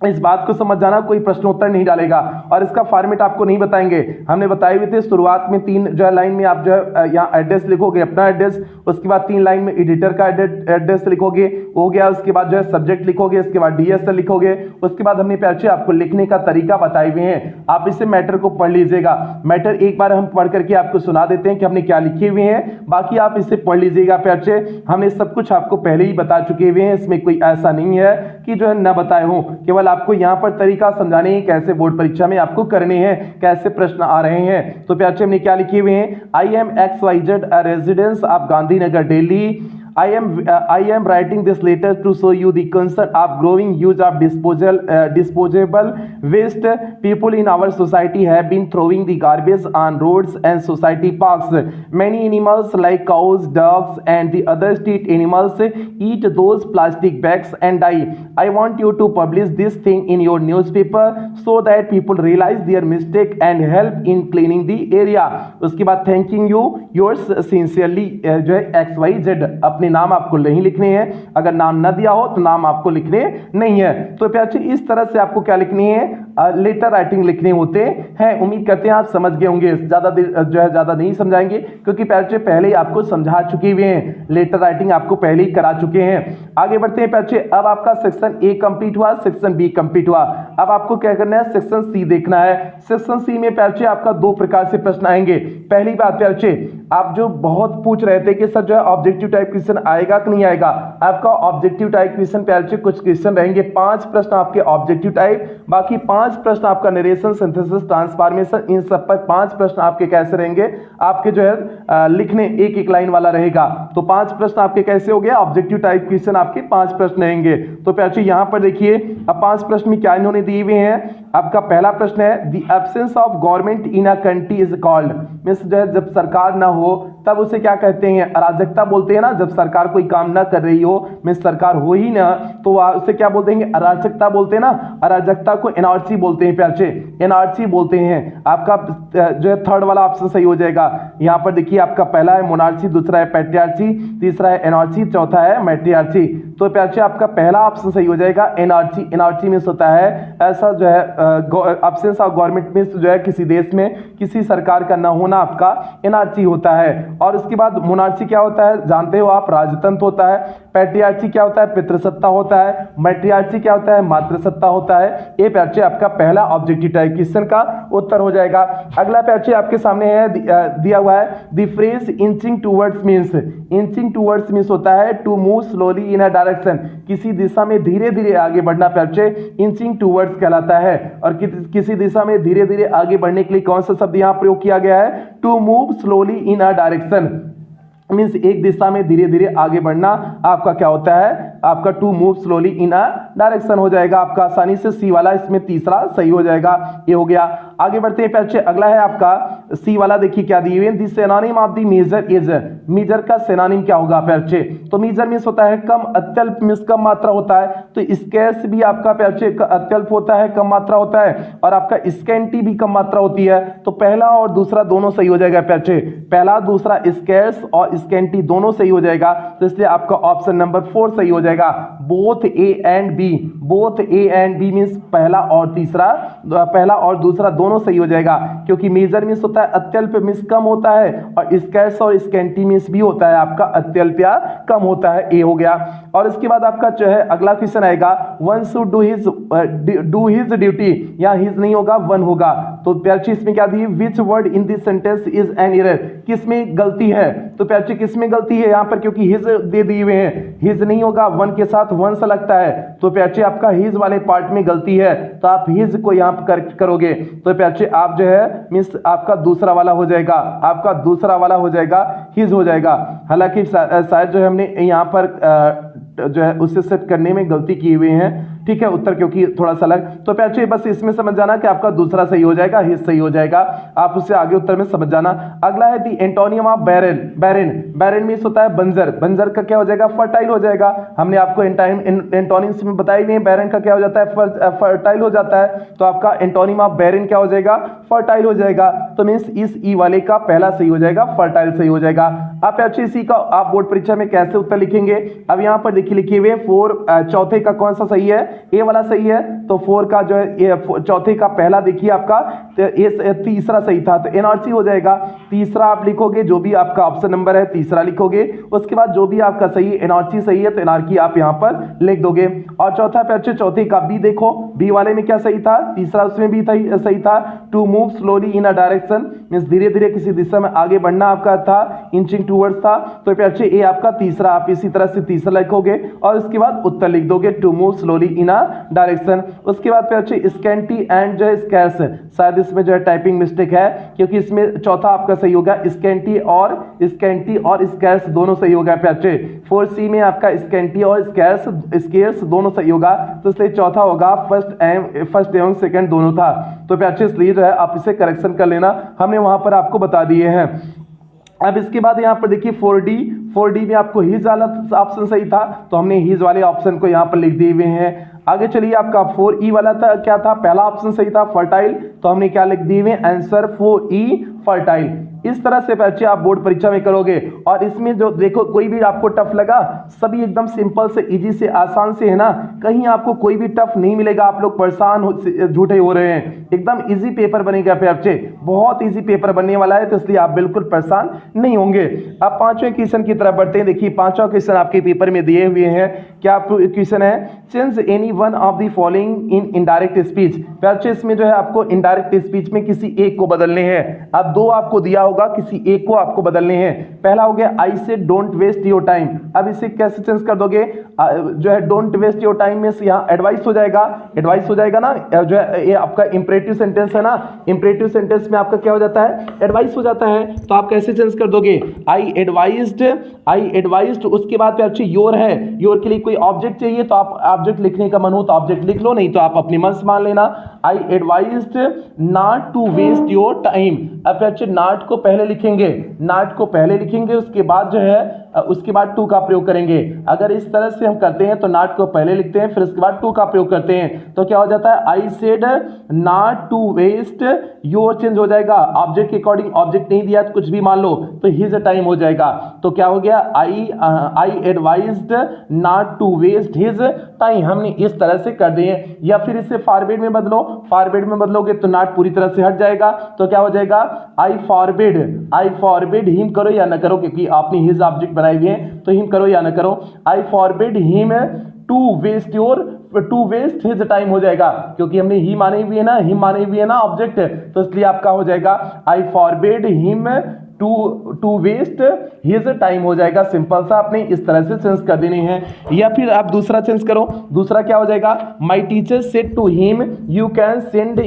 इस बात को समझ जाना, कोई प्रश्नोत्तर नहीं डालेगा, और इसका फॉर्मेट आपको नहीं बताएंगे। हमने बताए हुए थे शुरुआत में 3 जो है लाइन में आप जो है यहाँ एड्रेस लिखोगे, अपना एड्रेस, उसके बाद 3 लाइन में एडिटर का एड्रेस लिखोगे, हो गया, उसके बाद जो है सब्जेक्ट लिखोगे, उसके बाद डीएसएल लिखोगे, उसके बाद हमने प्यारे आपको लिखने का तरीका बताए हुए हैं। आप इसे मैटर को पढ़ लीजिएगा, मैटर एक बार हम पढ़ करके आपको सुना देते हैं कि हमने क्या लिखे हुए हैं, बाकी आप इसे पढ़ लीजिएगा प्यारे। हमने सब कुछ आपको पहले ही बता चुके हुए हैं, इसमें कोई ऐसा नहीं है कि जो है न बताए हों, केवल आपको यहां पर तरीका समझाने हैं कैसे बोर्ड परीक्षा में आपको करने हैं, कैसे प्रश्न आ रहे हैं। तो प्यारे हमने क्या लिखे हुए हैं, I am XYZ a residence of Gandhinagar Delhi, I am writing this letter to show you the concern of growing use of disposable waste. People in our society have been throwing the garbage on roads and society parks. Many animals like cows, dogs, and the other street animals eat those plastic bags and die. I want you to publish this thing in your newspaper so that people realize their mistake and help in cleaning the area. उसके बाद thanking you, yours sincerely जो है XYZ, अपने नाम आपको नहीं लिखने हैं, अगर नाम न दिया हो तो नाम आपको लिखने नहीं है। तो प्यारे इस तरह से आपको क्या लिखनी है, लेटर राइटिंग लिखने होते हैं। उम्मीद करते हैं आप समझ गए होंगे, ज्यादा जो है ज्यादा नहीं समझाएंगे, क्योंकि प्यारे पहले ही आपको समझा चुके हुए हैं, लेटर राइटिंग आपको पहले ही करा चुके हैं। आगे बढ़ते हैं प्यारे, अब आपका सेक्शन ए कंप्लीट हुआ, सेक्शन बी कंप्लीट हुआ, अब आपको क्या करना है, सेक्शन सी देखना है। सेक्शन सी में प्यारे आपका 2 प्रकार से प्रश्न आएंगे। पहली बात प्यारे, आप जो बहुत पूछ रहे थे कि सर जो है ऑब्जेक्टिव टाइप क्वेश्चन आएगा कि नहीं आएगा, आपका ऑब्जेक्टिव टाइप क्वेश्चन प्यारे कुछ क्वेश्चन रहेंगे, 5 प्रश्न आपके ऑब्जेक्टिव टाइप, बाकी 5 प्रश्न आपका नरेशन, सिंथेसिस, ट्रांसफॉर्मेशन, इन सब पर 5 प्रश्न आपके कैसे रहेंगे, आपके जो है लिखने एक लाइन वाला रहेगा। तो 5 प्रश्न आपके कैसे हो गए, ऑब्जेक्टिव टाइप क्वेश्चन आपके 5 प्रश्न रहेंगे। तो प्यारे यहां पर देखिए, अब 5 प्रश्न में क्या इन्होंने दिए हुए हैं। आपका पहला प्रश्न है, the absence of government in a country is called, means जो है जब सरकार ना हो तब उसे क्या कहते हैं, अराजकता बोलते हैं ना, जब सरकार कोई काम ना कर रही हो, मींस सरकार हो ही ना, तो उसे क्या बोलते हैं, अराजकता बोलते हैं ना, अराजकता को एनआरसी बोलते हैं प्यारे, एनआरसी बोलते हैं। आपका जो है थर्ड वाला ऑप्शन सही हो जाएगा। यहां पर देखिए, आपका पहला है मोनार्ची, दूसरा है पैट्रियार्ची, तीसरा है एनआरसी, चौथा है मैट्रियार्ची। तो प्यारे आपका पहला ऑप्शन सही हो जाएगा एनआरसी। एनआरसी मींस होता है ऐसा जो है एब्सेंस ऑफ गवर्नमेंट मींस जो है किसी देश में किसी सरकार का ना होना, आपका एनआरसी होता है। और इसके बाद मोनार्ची क्या होता है, जानते हो आप, राजतंत्र होता है। पैट्रियार्ची क्या होता है, पितृसत्ता होता है। मैट्रियार्ची क्या होता है, मातृसत्ता होता है। ये प्यारे आपका पहला ऑब्जेक्टिव टाइप क्वेश्चन का उत्तर हो जाएगा। अगला प्यारे आपके सामने है, दिया हुआ है, the phrase inching towards means, inching towards means होता है to move slowly in a direction, किसी दिशा में धीरे धीरे आगे बढ़ना प्यारे इंचिंग टूवर्ड्स कहलाता है। और किसी दिशा में धीरे धीरे आगे बढ़ने के लिए कौन सा शब्द यहां प्रयोग किया गया है, to move slowly in a direction. Means एक दिशा में धीरे धीरे आगे बढ़ना आपका क्या होता है, आपका to move slowly in a direction हो जाएगा आपका आसानी से। सी वाला इसमें तीसरा सही हो जाएगा, ये हो गया। आगे बढ़ते हैं प्यारे, अगला है आपका सी वाला, देखिए क्या दिए हुए, the synonym of the major is, major का सिनोनिम क्या होगा प्यारे, तो मेजर मीन्स होता है कम, अत्यल्प मीन्स कम मात्रा होता है, तो स्कैर्स भी आपका प्यारे अत्यल्प होता है, कम मात्रा होता है, और आपका स्कैंटी भी कम मात्रा होती है। तो पहला और दूसरा दोनों सही हो जाएगा प्यारे, पहला दूसरा स्कैर्स और स्कैंटी दोनों सही हो जाएगा, तो इसलिए आपका ऑप्शन नंबर 4 सही हो जाएगा। Both A and B, both A and B means पहला और तीसरा, पहला और दूसरा दोनों सही हो जाएगा, क्योंकि मेजर मीन्स होता है अत्यल्प मीन्स कम होता है, और स्कैर्स और स्कैंटी मीन्स भी होता है आपका अत्यल्प या कम होता है, ए हो गया। और इसके बाद आपका जो है अगला क्वेश्चन आएगा, one should do his duty, या हिज नहीं होगा वन होगा, तो प्यारे इसमें क्या the, which word in this sentence is an error, किसमें गलती है, तो प्यारे किसमें गलती है यहाँ पर, क्योंकि हिज दे दिए हुए हैं, हिज नहीं होगा, वन के साथ वन सा लगता है, तो प्यारे आपका हिज वाले पार्ट में गलती है, तो आप हिज को यहाँ पर करेक्ट करोगे, तो प्यारे आप जो है मीन्स आपका दूसरा वाला हो जाएगा, आपका दूसरा वाला हो जाएगा, हिज हो जाएगा। हालांकि शायद जो है हमने यहाँ पर जो है उससे सेट करने में गलती की हुई है, ठीक है, उत्तर क्योंकि थोड़ा सा अलग, तो प्यारे बस इसमें समझ जाना कि आपका दूसरा सही हो जाएगा, हिज सही हो जाएगा, आप उससे आगे उत्तर में समझ जाना। अगला है the antonym of barren, barren, barren means होता है बंजर, बंजर का क्या हो जाएगा, फर्टाइल हो जाएगा, हमने आपको एंटोनिम्स में बताई नहीं, बैरन का क्या हो जाता है, फर्टाइल हो जाता है, तो आपका एंटोनिम ऑफ बैरन क्या हो जाएगा, फर्टाइल हो जाएगा, तो मीन्स इस ई वाले का पहला सही हो जाएगा, फर्टाइल सही हो जाएगा। आप प्यारे इसी का आप बोर्ड परीक्षा में कैसे उत्तर लिखेंगे, अब यहाँ पर देखिए लिखे हुए 4 चौथे का कौन सा सही है, ए वाला सही है, तो 4 का जो है चौथे का पहला देखिए आपका ए तीसरा सही था, तो एनआरसी हो जाएगा, तीसरा आप लिखोगे जो भी आपका ऑप्शन नंबर है तीसरा लिखोगे, उसके बाद जो भी आपका सही एनआरसी सही है तो एनआरसी आप यहाँ पर लिख दोगे। और चौथा प्यारे चौथे का बी देखो, बी वाले में क्या सही था, तीसरा उसमें भी सही था, to move slowly in a direction means धीरे धीरे किसी दिशा में आगे बढ़ना आपका था, इंचिंग टूवर्ड्स था, तो प्यारे ए आपका तीसरा, आप इसी तरह से तीसरा लिखोगे और उसके बाद उत्तर लिख दोगे, to move slowly in a direction. उसके बाद प्यारे स्कैंटी एंड जो है स्कैर्स, शायद इसमें जो है टाइपिंग मिस्टेक है, क्योंकि इसमें चौथा आपका सही होगा, स्कैंटी और स्कैर्स दोनों सही होगा प्यारे, 4C में आपका स्कैंटी और स्कैर्स दोनों सही होगा, तो इसलिए चौथा होगा, फर्स्ट एवं सेकंड दोनों था, तो प्यारे इसलिए जो है आप इसे करेक्शन कर लेना, हमने वहां पर आपको बता दिए हैं। अब इसके बाद यहाँ पर देखिए 4D में आपको हिज वाला ऑप्शन सही था, तो हमने हिज वाले ऑप्शन को यहाँ पर लिख दिए हुए हैं। आगे चलिए आपका 4E वाला था, क्या था, पहला ऑप्शन सही था फर्टाइल, तो हमने क्या लिख दिए हुए, आंसर 4E फर्टाइल। इस तरह से बच्चे आप बोर्ड परीक्षा में करोगे, और इसमें जो देखो कोई भी आपको टफ लगा, सभी एकदम सिंपल से इजी से आसान से है ना, कहीं आपको कोई भी टफ नहीं मिलेगा, आप लोग परेशान झूठे हो रहे हैं, एकदम इजी पेपर बनेगा बच्चे, बहुत इजी पेपर बनने वाला है, तो इसलिए आप बिल्कुल परेशान नहीं होंगे। अब पांचवें क्वेश्चन की तरफ बढ़ते हैं, देखिए पांचवा क्वेश्चन आपके पेपर में दिए हुए हैं, क्या क्वेश्चन है, change any one of the following in indirect speech. बच्चे इसमें जो है आपको इनडायरेक्ट स्पीच में किसी एक को बदलने हैं, अब दो आपको दिया होगा, किसी एक को आपको बदलने हैं। पहला हो गया आई से डोंट वेस्ट योर टाइम, अब इसे कैसे चेंज कर दोगे, जो है डोंट वेस्ट योर टाइम में यहाँ एडवाइस हो जाएगा ना, जो है ये आपका इंपरेटिव सेंटेंस है ना, इंपरेटिव सेंटेंस में आपका क्या हो जाता है, एडवाइस हो जाता है, तो आप कैसे चेंज कर दोगे, आई एडवाइज्ड, उसके बाद अच्छी योर है, योर के लिए कोई ऑब्जेक्ट चाहिए, तो आप ऑब्जेक्ट लिखने का मन हो तो ऑब्जेक्ट लिख लो, नहीं तो आप अपनी मन से मान लेना, I advised not to waste your time. अब अच्छे नॉट को पहले लिखेंगे, उसके बाद जो है उसके बाद टू का प्रयोग करेंगे। अगर इस तरह से हम करते हैं तो नॉट को पहले लिखते हैं, फिर उसके बाद टू का प्रयोग करते हैं, तो क्या हो जाता है, I said not to waste your, change हो जाएगा, ऑब्जेक्ट के अकॉर्डिंग, ऑब्जेक्ट नहीं दिया तो कुछ भी मान लो, तो हिज टाइम हो जाएगा, तो क्या हो गया, I advised not to waste his time, हमने इस तरह से कर दिए। या फिर इसे फॉरवर्ड में बदलो, फॉरवर्ड में बदलोगे तो नॉट पूरी तरह से हट जाएगा, तो क्या हो जाएगा, आई फॉरबिड हिम करो या न करो, क्योंकि आपने हिज ऑब्जेक्ट बनाए हुए हैं, तो हिम करो या न करो, I forbid him to waste his time हो जाएगा, क्योंकि हमने ही माने हुए है ना, हिम माने हुए है ना ऑब्जेक्ट, तो इसलिए आपका हो जाएगा I forbid him to waste his time हो जाएगा। सिंपल सा आपने इस तरह से चेंज कर देने हैं। या फिर आप दूसरा चेंज करो, दूसरा क्या हो जाएगा, my teacher said to him you can send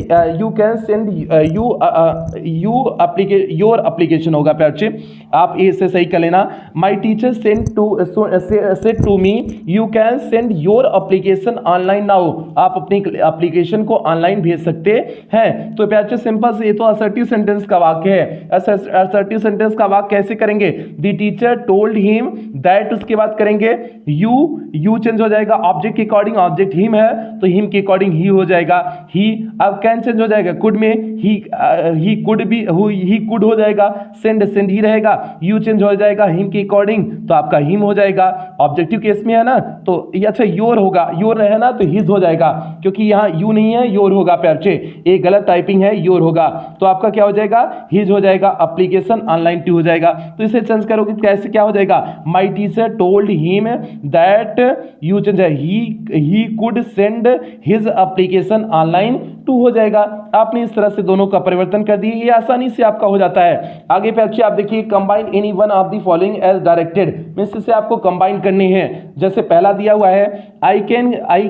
your application होगा प्यारे, आप इसे सही कर लेना। My teacher said to me you can send your application online now, आप अपनी एप्लीकेशन को ऑनलाइन भेज सकते हैं। तो प्यारे सिंपल से ये तो असर्टिव सेंटेंस का वाक्य है। असर्टिव सेंटेंस का वाक्य कैसे करेंगे, the teacher told him that, उसके बाद करेंगे यू चेंज हो जाएगा, ऑब्जेक्ट के अकॉर्डिंग, ऑब्जेक्ट हिम है तो हिम के अकॉर्डिंग ही हो जाएगा ही। अब कैन चेंज हो जाएगा कुड में, ही कुड भी ही कुड हो जाएगा, सेंड ही रहेगा, यू चेंज हो जाएगा हिम के अकॉर्डिंग तो आपका हिम हो जाएगा। ऑब्जेक्टिव केस में है ना तो ये अच्छा योर होगा, योर रहे ना तो हिज हो जाएगा, क्योंकि यहाँ यू नहीं है योर होगा प्यारे, एक गलत टाइपिंग है, योर होगा तो आपका क्या हो जाएगा, हिज हो जाएगा, एप्लीकेशन ऑनलाइन टू हो जाएगा। तो इसे चेंज करोगे कैसे, क्या हो जाएगा, my teacher told him that, you change है he could send his application online to हो जाएगा। आपने इस तरह से दोनों का परिवर्तन कर दिए, ये आसानी से आपका हो जाता है। आगे पे अच्छे आप देखिए, combine any one of the following as directed, means इसे आपको कंबाइन करने हैं। जैसे पहला दिया हुआ है, I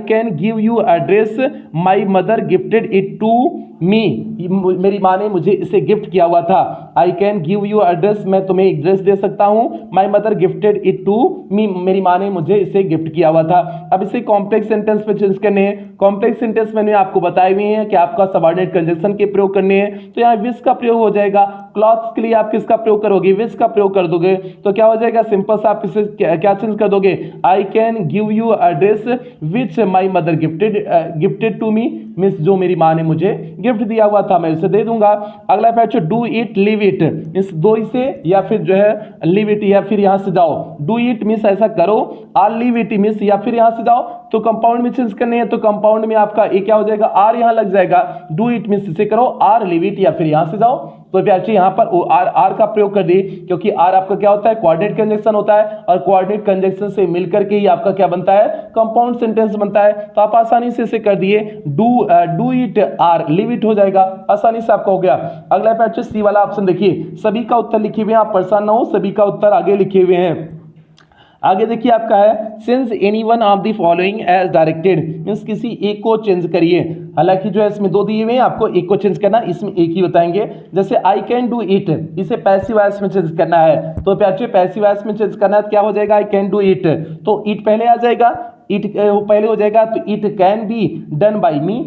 can give you a dress, my mother gifted it to me, मेरी माँ ने मुझे इसे गिफ्ट किया हुआ था। I can give you a dress, मैं तुम्हें एक ड्रेस दे सकता हूँ। My mother gifted it to me, मेरी माँ ने मुझे इसे गिफ्ट किया हुआ था। अब इसे कॉम्प्लेक्स सेंटेंस पे चेंज करने हैं। कॉम्प्लेक्स सेंटेंस मैंने आपको बताए हुए हैं कि आपका सबऑर्डिनेट कंजंक्शन के प्रयोग करने हैं, तो यहाँ विच का प्रयोग हो जाएगा। क्लॉथ्स के लिए आप किसका प्रयोग करोगे, विच का प्रयोग कर दोगे तो क्या हो जाएगा, सिंपल सा आप इसे क्या चेंज कर दोगे, I can give you a dress which my mother gifted to me, means जो मेरी माँ ने मुझे गिफ्ट दिया हुआ था मैं इसे दे दूंगा। अगला patch, do it live it, means दो इसे या फिर जो है लिव इट, या फिर यहां से जाओ, डू इट मींस ऐसा करो, आर लिव इट मींस या फिर यहां से जाओ, तो कंपाउंड में चेंज करने हैं तो कंपाउंड में आपका एक क्या हो जाएगा, आर यहां लग जाएगा। डू इट मींस इसे करो, आर लिव इट या फिर यहां से जाओ। तो प्यारे यहाँ पर आर का प्रयोग कर दिए, क्योंकि आर आपका क्या होता है, कोऑर्डिनेट कंजंक्शन होता है, और कोऑर्डिनेट कंजंक्शन से मिलकर के ही आपका क्या बनता है, कंपाउंड सेंटेंस बनता है। तो आप आसानी से इसे कर दिए, do it or leave it हो जाएगा, आसानी से आपका हो गया। अगला प्यारे सी वाला ऑप्शन देखिए, सभी का उत्तर लिखे हुए हैं, आप परेशान ना हो, सभी का उत्तर आगे लिखे हुए हैं। आगे देखिए आपका है, since any one of the following as directed, means किसी एक को चेंज करिए। हालांकि जो है इसमें दो दिए हुए हैं, आपको एक को चेंज करना, इसमें एक ही बताएंगे। जैसे आई कैन डू इट, इसे पैसिव वॉइस में चेंज करना है, तो प्यारे पैसिव वॉइस में चेंज करना है तो क्या हो जाएगा, आई कैन डू इट, तो इट पहले आ जाएगा, इट पहले हो जाएगा, तो it can be done by me,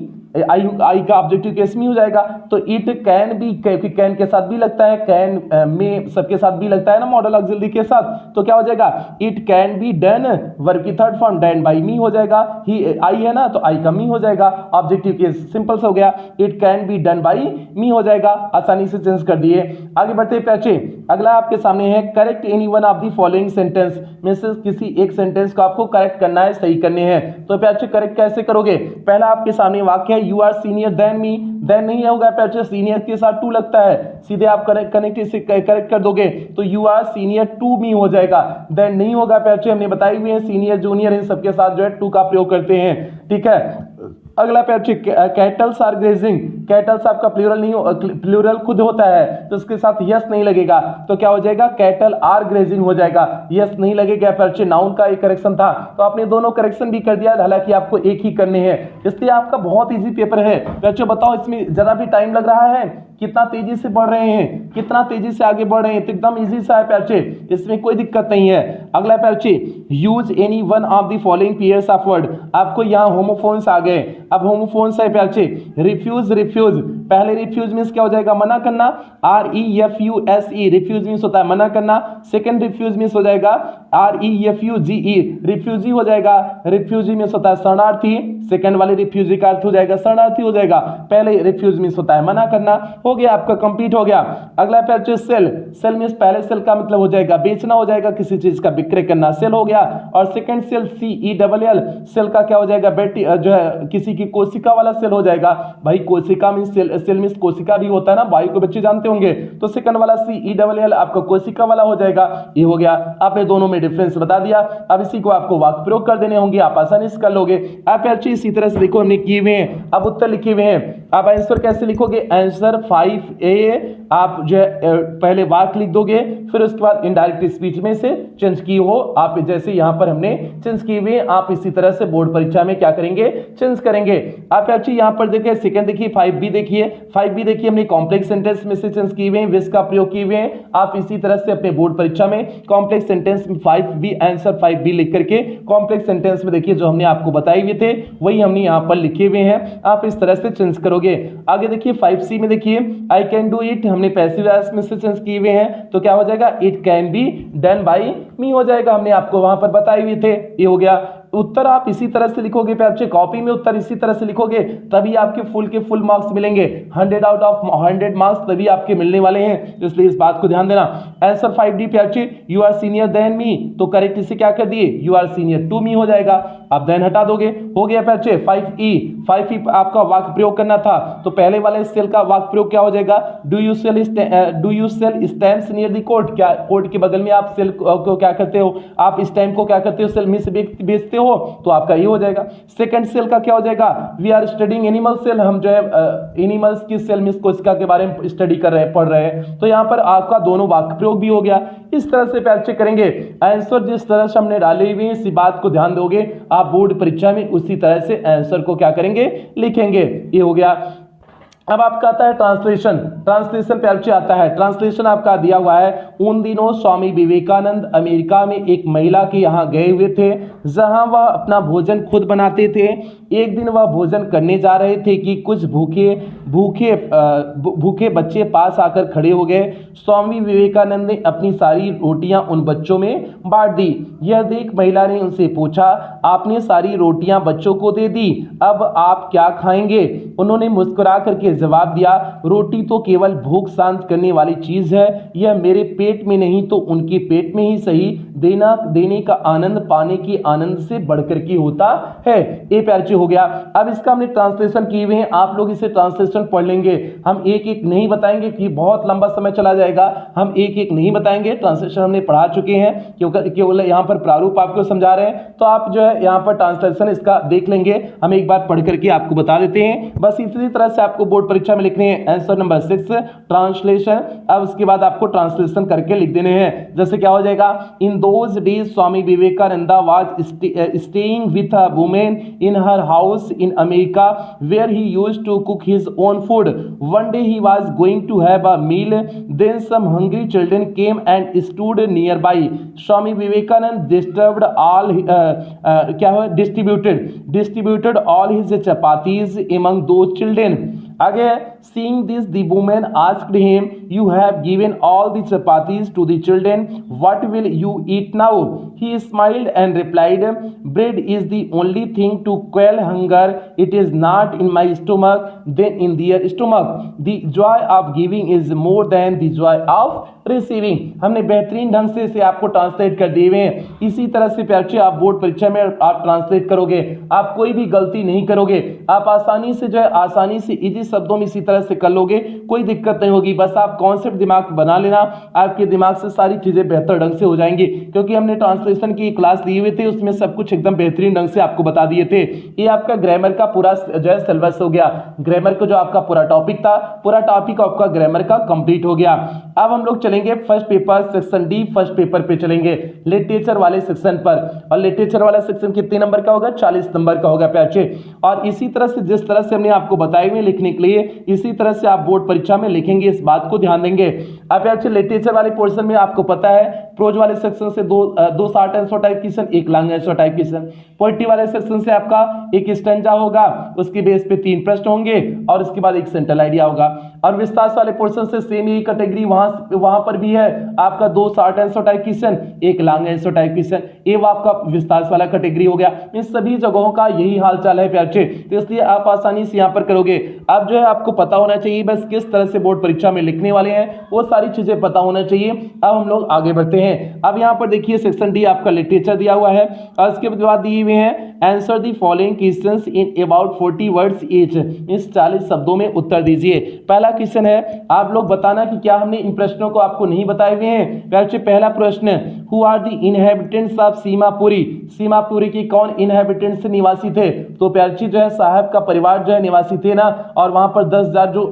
I का ऑब्जेक्टिव केस में हो जाएगा। तो इट कैन बी, क्योंकि कैन के साथ भी लगता है, कैन में सबके साथ भी लगता है ना मॉडल ऑक्सिलरी के साथ, तो क्या हो जाएगा, it can be done, verb की third form done by me हो जाएगा, ही आई है ना तो आई का मी हो जाएगा, ऑब्जेक्टिव केस सिंपल से हो गया, it can be done by me हो जाएगा, आसानी से चेंज कर दिए। आगे बढ़ते पैचे, अगला आपके सामने है, correct any one of the following sentence, में से किसी एक सेंटेंस को आपको करेक्ट करना है, सही करने हैं। तो पैचे करेक्ट कैसे करोगे, पहला आपके सामने वाक्य है, you are senior then me, then नहीं होगा पैचे, सीनियर के साथ टू लगता है, सीधे आप कनेक्ट इसे करेक्ट कर दोगे तो you are senior to me हो जाएगा, देन नहीं होगा पैचे, हमने बताई हुई है सीनियर जूनियर इन सबके साथ जो है टू का प्रयोग करते हैं, ठीक है। अगला पैचे, कैटल्स आर ग्रेजिंग, कैटल्स आपका प्लूरल नहीं हो, प्लूरल खुद होता है तो इसके साथ यस नहीं लगेगा, तो क्या हो जाएगा, कैटल आर ग्रेजिंग हो जाएगा, यस नहीं लगेगा पैचे, नाउन का एक करेक्शन था, तो आपने दोनों करेक्शन भी कर दिया, हालांकि आपको एक ही करने हैं, इसलिए आपका बहुत इजी पेपर है पैचे। बताओ इसमें जरा भी टाइम लग रहा है, कितना तेजी से बढ़ रहे हैं, कितना तेजी से आगे बढ़ रहे हैं, तो एकदम इजी सा है पैचे, इसमें कोई दिक्कत नहीं है। अगला पैचे, use any one of the following pairs of word, आपको यहाँ होमोफोन्स आ गए, अब होमोफोन्स है पैचे, रिफ्यूज, रिफ्यूज, पहले रिफ्यूज मींस क्या हो जाएगा, मना करना, REFUSE, रिफ्यूज मींस होता है मना करना, सेकंड रिफ्यूज मींस हो जाएगा REFUGE, रिफ्यूजी हो जाएगा, रिफ्यूजी मींस होता है शरणार्थी, सेकंड वाले रिफ्यूजी का अर्थ हो जाएगा शरणार्थी हो जाएगा, पहले रिफ्यूज मींस होता है मना करना, हो गया आपका कंप्लीट हो गया। अगला पैच, सेल, सेल मींस पहले सेल का मतलब हो जाएगा बेचना हो जाएगा, किसी चीज का विक्रय करना, सेल हो गया, और सेकंड सेल CELL, सेल का क्या हो जाएगा, बेटी जो है किसी की कोशिका वाला सेल हो जाएगा, भाई कोशिका मींस सेल मींस कोशिका भी होता है ना, भाई को बच्चे जानते होंगे, तो सेकंड वाला CELL आपका कोशिका वाला हो जाएगा, ये हो गया, आपने दोनों में डिफरेंस बता दिया। अब इसी को आपको वाक्य प्रयोग कर देने होंगे, आप आसानी से कर लोगे। आप अच्छी इसी तरह से देखो हमने किए हुए हैं, अब उत्तर लिखे हुए हैं। आप आंसर कैसे लिखोगे, आंसर 5A आप जो है पहले वाक्य लिख दोगे, फिर उसके बाद इनडायरेक्ट स्पीच में से चेंज की हो आप, जैसे यहां पर हमने चेंज किए हुए, आप इसी तरह से बोर्ड परीक्षा में क्या करेंगे, चेंज करेंगे। आप एक्चुअली यहां पर देखिए सेकंड देखिए 5B देखिए, 5B देखिए हमने कॉम्प्लेक्स सेंटेंस में से चेंज किए हुए हैं, विस का प्रयोग किए हुए हैं। आप इसी तरह से अपने बोर्ड परीक्षा में कॉम्प्लेक्स सेंटेंस में 5B आंसर 5B लिख करके कॉम्प्लेक्स सेंटेंस में देखिए जो हमने आपको बताए हुए थे वही हमने यहां पर लिखे हुए हैं, आप इस तरह से चेंज करोगे। आगे देखिए 5C में देखिए आई कैन डू इट, हमने पैसिव वॉइस में से चेंज किए हुए हैं, तो क्या हो जाएगा, it can be done by me हो जाएगा, हमने आपको वहां पर बताए हुए थे, ये हो गया। उत्तर आप इसी तरह से लिखोगे, बच्चे कॉपी में उत्तर इसी तरह से लिखोगे, तभी आपके फुल के फुल मार्क्स मिलेंगे, 100 आउट ऑफ 100 मार्क्स तभी आपके मिलने वाले हैं, इसलिए इस बात को ध्यान देना। आंसर 5D बच्चे you are senior then me, तो करेक्ट इसे क्या कर दिए, you are senior to me हो जाएगा, आप देन हटा दोगे, हो गया बच्चे। 5E आपका वाक्य प्रयोग करना था, तो पहले वाले सेल का वाक्य प्रयोग क्या हो जाएगा, do you sell stamps near the court, क्या कोर्ट के बगल में आप सेल को क्या करते हो, आप स्टैम्प को क्या करते हो, सेल में से बेचते हो, तो आपका ये हो जाएगा। सेकंड सेल का क्या हो जाएगा, we are studying animal cell, हम जो है एनिमल्स की सेल में कोशिका के बारे में स्टडी कर रहे हैं, पढ़ रहे हैं, तो यहाँ पर आपका दोनों वाक्य प्रयोग भी हो गया। इस तरह से परीक्षा करेंगे, आंसर जिस तरह से हमने डाले हुए इसी बात को ध्यान दोगे, आप बोर्ड परीक्षा में उसी तरह से आंसर को क्या करेंगे, लिखेंगे, ये हो गया। अब आपका आता है ट्रांसलेशन, ट्रांसलेशन पे आपसे आता है, ट्रांसलेशन आपका दिया हुआ है, उन दिनों स्वामी विवेकानंद अमेरिका में एक महिला के यहाँ गए हुए थे, जहां वह अपना भोजन खुद बनाते थे। एक दिन वह भोजन करने जा रहे थे कि कुछ भूखे बच्चे पास आकर खड़े हो गए। स्वामी विवेकानंद ने अपनी सारी रोटियां उन बच्चों में बांट दी। यह देख महिला ने उनसे पूछा, आपने सारी रोटियां बच्चों को दे दी, अब आप क्या खाएंगे? उन्होंने मुस्कुरा करके जवाब दिया, रोटी तो केवल भूख शांत करने वाली चीज है, यह मेरे पेट में नहीं तो उनके पेट में ही सही, देने का आनंद पाने की आनंद से बढ़कर के होता है। ये प्यारे हो गया। अब इसका हमने ट्रांसलेशन किए हुए हैं, आप लोग इसे ट्रांसलेशन पढ़ लेंगे, हम एक एक नहीं बताएंगे कि बहुत लंबा समय चला जाएगा, हम एक एक नहीं बताएंगे, ट्रांसलेशन हमने पढ़ा चुके हैं, क्योंकि केवल यहाँ पर प्रारूप आपको समझा रहे हैं, तो आप जो है यहाँ पर ट्रांसलेशन इसका देख लेंगे, हम एक बार पढ़ करके आपको बता देते हैं। बस इसी तरह से आपको बोर्ड परीक्षा में लिखने हैं आंसर नंबर 6 ट्रांसलेशन। अब उसके बाद आपको ट्रांसलेशन करके लिख देने हैं, जैसे क्या हो जाएगा, in those days Swami Vivekananda was staying with a women in her house in America where he used to cook his own food. One day he was going to have a meal, then some hungry children came and stood nearby. Swami Vivekananda distributed all his chapatis among those children. आगे seeing this the woman asked him, you have given all the chapatis to the children, what will you eat now? He smiled and replied, bread is the only thing to quell hunger, it is not in my stomach then in their stomach. The joy of giving is more than the joy of receiving. हमने बेहतरीन ढंग से इसे आपको translate कर दिए हुए हैं। इसी तरह से प्यारे आप बोर्ड परीक्षा में आप ट्रांसलेट करोगे, आप कोई भी गलती नहीं करोगे, आप आसानी से जो है आसानी से इजी शब्दों में इसी तरह से कर लोगे, कोई दिक्कत नहीं होगी। बस आप कॉन्सेप्ट दिमाग बना लेना, आपके दिमाग से सारी चीजें बेहतर ढंग से हो जाएंगी, क्योंकि हमने ट्रांसलेशन की क्लास दिए हुए थे, उसमें सब कुछ एकदम बेहतरीन ढंग से आपको बता दिए थे। ये आपका ग्रामर का पूरा जो है सिलेबस हो गया, ग्रामर का जो आपका पूरा टॉपिक था, पूरा टॉपिक आपका ग्रामर का कंप्लीट हो गया। अब हम लोग चलेंगे first paper section D, first paper पे चलेंगे लिटरेचर वाले सेक्शन पर, और लिटरेचर वाला सेक्शन कितने नंबर का होगा, 40 नंबर का होगा प्यारे। और इसी तरह से जिस तरह से हमने आपको बताए हुए लिखने के लिए, इसी तरह से आप बोर्ड परीक्षा में लिखेंगे, इस बात को ध्यान देंगे। अब प्यारे लिटरेचर वाले पोर्शन में आपको पता है प्रोज वाले सेक्शन से दो शॉर्ट आंसर टाइप क्वेश्चन, एक long answer type question. Poetry वाले सेक्शन से आपका एक स्टैंजा होगा, उसके बेस पे 3 प्रश्न होंगे, और उसके बाद एक सेंट्रल आइडिया होगा। और विस्तार वाले पोर्शन से सेम यही कैटेगरी वहां पर भी है, आपका 2 शॉर्ट आंसर टाइप क्वेश्चन, एक लॉन्ग आंसर टाइप क्वेश्चन, ये वो आपका विस्तार वाला कैटेगरी हो गया। इन सभी जगहों का यही हाल चाल है प्यारे, तो इसलिए आप आसानी से यहाँ पर करोगे। अब जो है आपको पता होना चाहिए बस किस तरह से बोर्ड परीक्षा में लिखने वाले हैं, वो सारी चीजें पता होना चाहिए। अब हम लोग आगे बढ़ते हैं। अब यहाँ पर देखिए सेक्शन डी आपका लिटरेचर दिया हुआ है, और इसके बाद दिए हुए हैं answer the following questions in about 40 words each, इस 40 शब्दों में उत्तर दीजिए। पहला क्वेश्चन है, आप लोग बताना कि क्या हमने इन प्रश्नों को आपको नहीं बताए हुए हैं। पहला प्रश्न, who are the inhabitants of Seemapuri, Seemapuri की कौन इनहेबिटेंट्स निवासी थे, तो प्यारची जो है साहब का परिवार जो है निवासी थे ना, और वहां पर 10,000 जो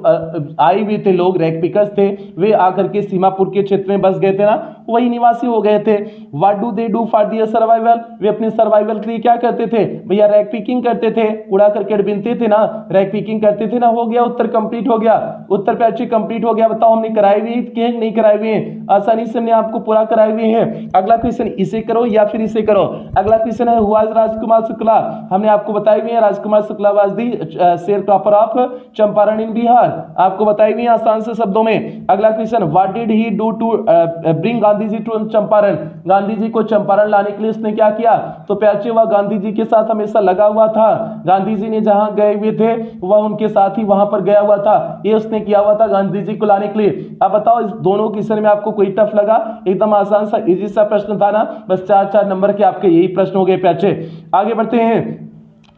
आए हुए थे लोग रैग पिकर्स थे, वे आकर के सीमापुर के क्षेत्र में बस गए थे ना, वही निवासी हो गए थे। What do they do for their survival, वे अपने सर्वाइवल के लिए क्या करते थे भैया, रैग पिकिंग करते थे, कूड़ा करकट बीनते थे ना, रैग पिकिंग करते थे ना। हो गया उत्तर कंप्लीट हो गया, उत्तर प्यारची कंप्लीट हो गया। बताओ हमने कराए हुए कि नहीं कराए हुए हैं, आसानी से हमने आपको पूरा कराए हुए हैं। अगला क्वेश्चन इसे करो या फिर इसे करो। अगला क्वेश्चन है हु वाज राजकुमार शुक्ला, हमने आपको बताए हुए हैं Rajkumar Shukla was the share cropper of Champaran in Bihar, आपको बताई हुई है आसान से शब्दों में। अगला question what did he do to bring Gandhi ji to Champaran, Gandhi ji को चंपारण लाने के लिए उसने क्या किया, तो प्यारची वह गांधी जी के साथ हमेशा लगा हुआ था, गांधी जी ने जहां गए हुए थे वह उनके साथ ही वहां पर गया हुआ था, ये उसने किया हुआ था गांधी जी को लाने के लिए। अब बताओ इस दोनों क्वेश्चन में आपको कोई टफ लगा, एकदम आसान सा इजी सा प्रश्न था ना, बस 4-4 नंबर के आपके यही प्रश्न हो गए प्यारची। आगे बढ़ते हैं,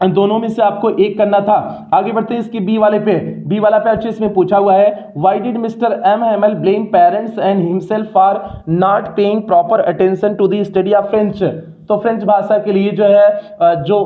दोनों में से आपको एक करना था। आगे बढ़ते हैं इसके बी वाले पे, बी वाला पे अच्छे इसमें पूछा हुआ है why did mister M Hamel blame parents and himself for not paying proper attention to the study of French, तो फ्रेंच भाषा के लिए जो है जो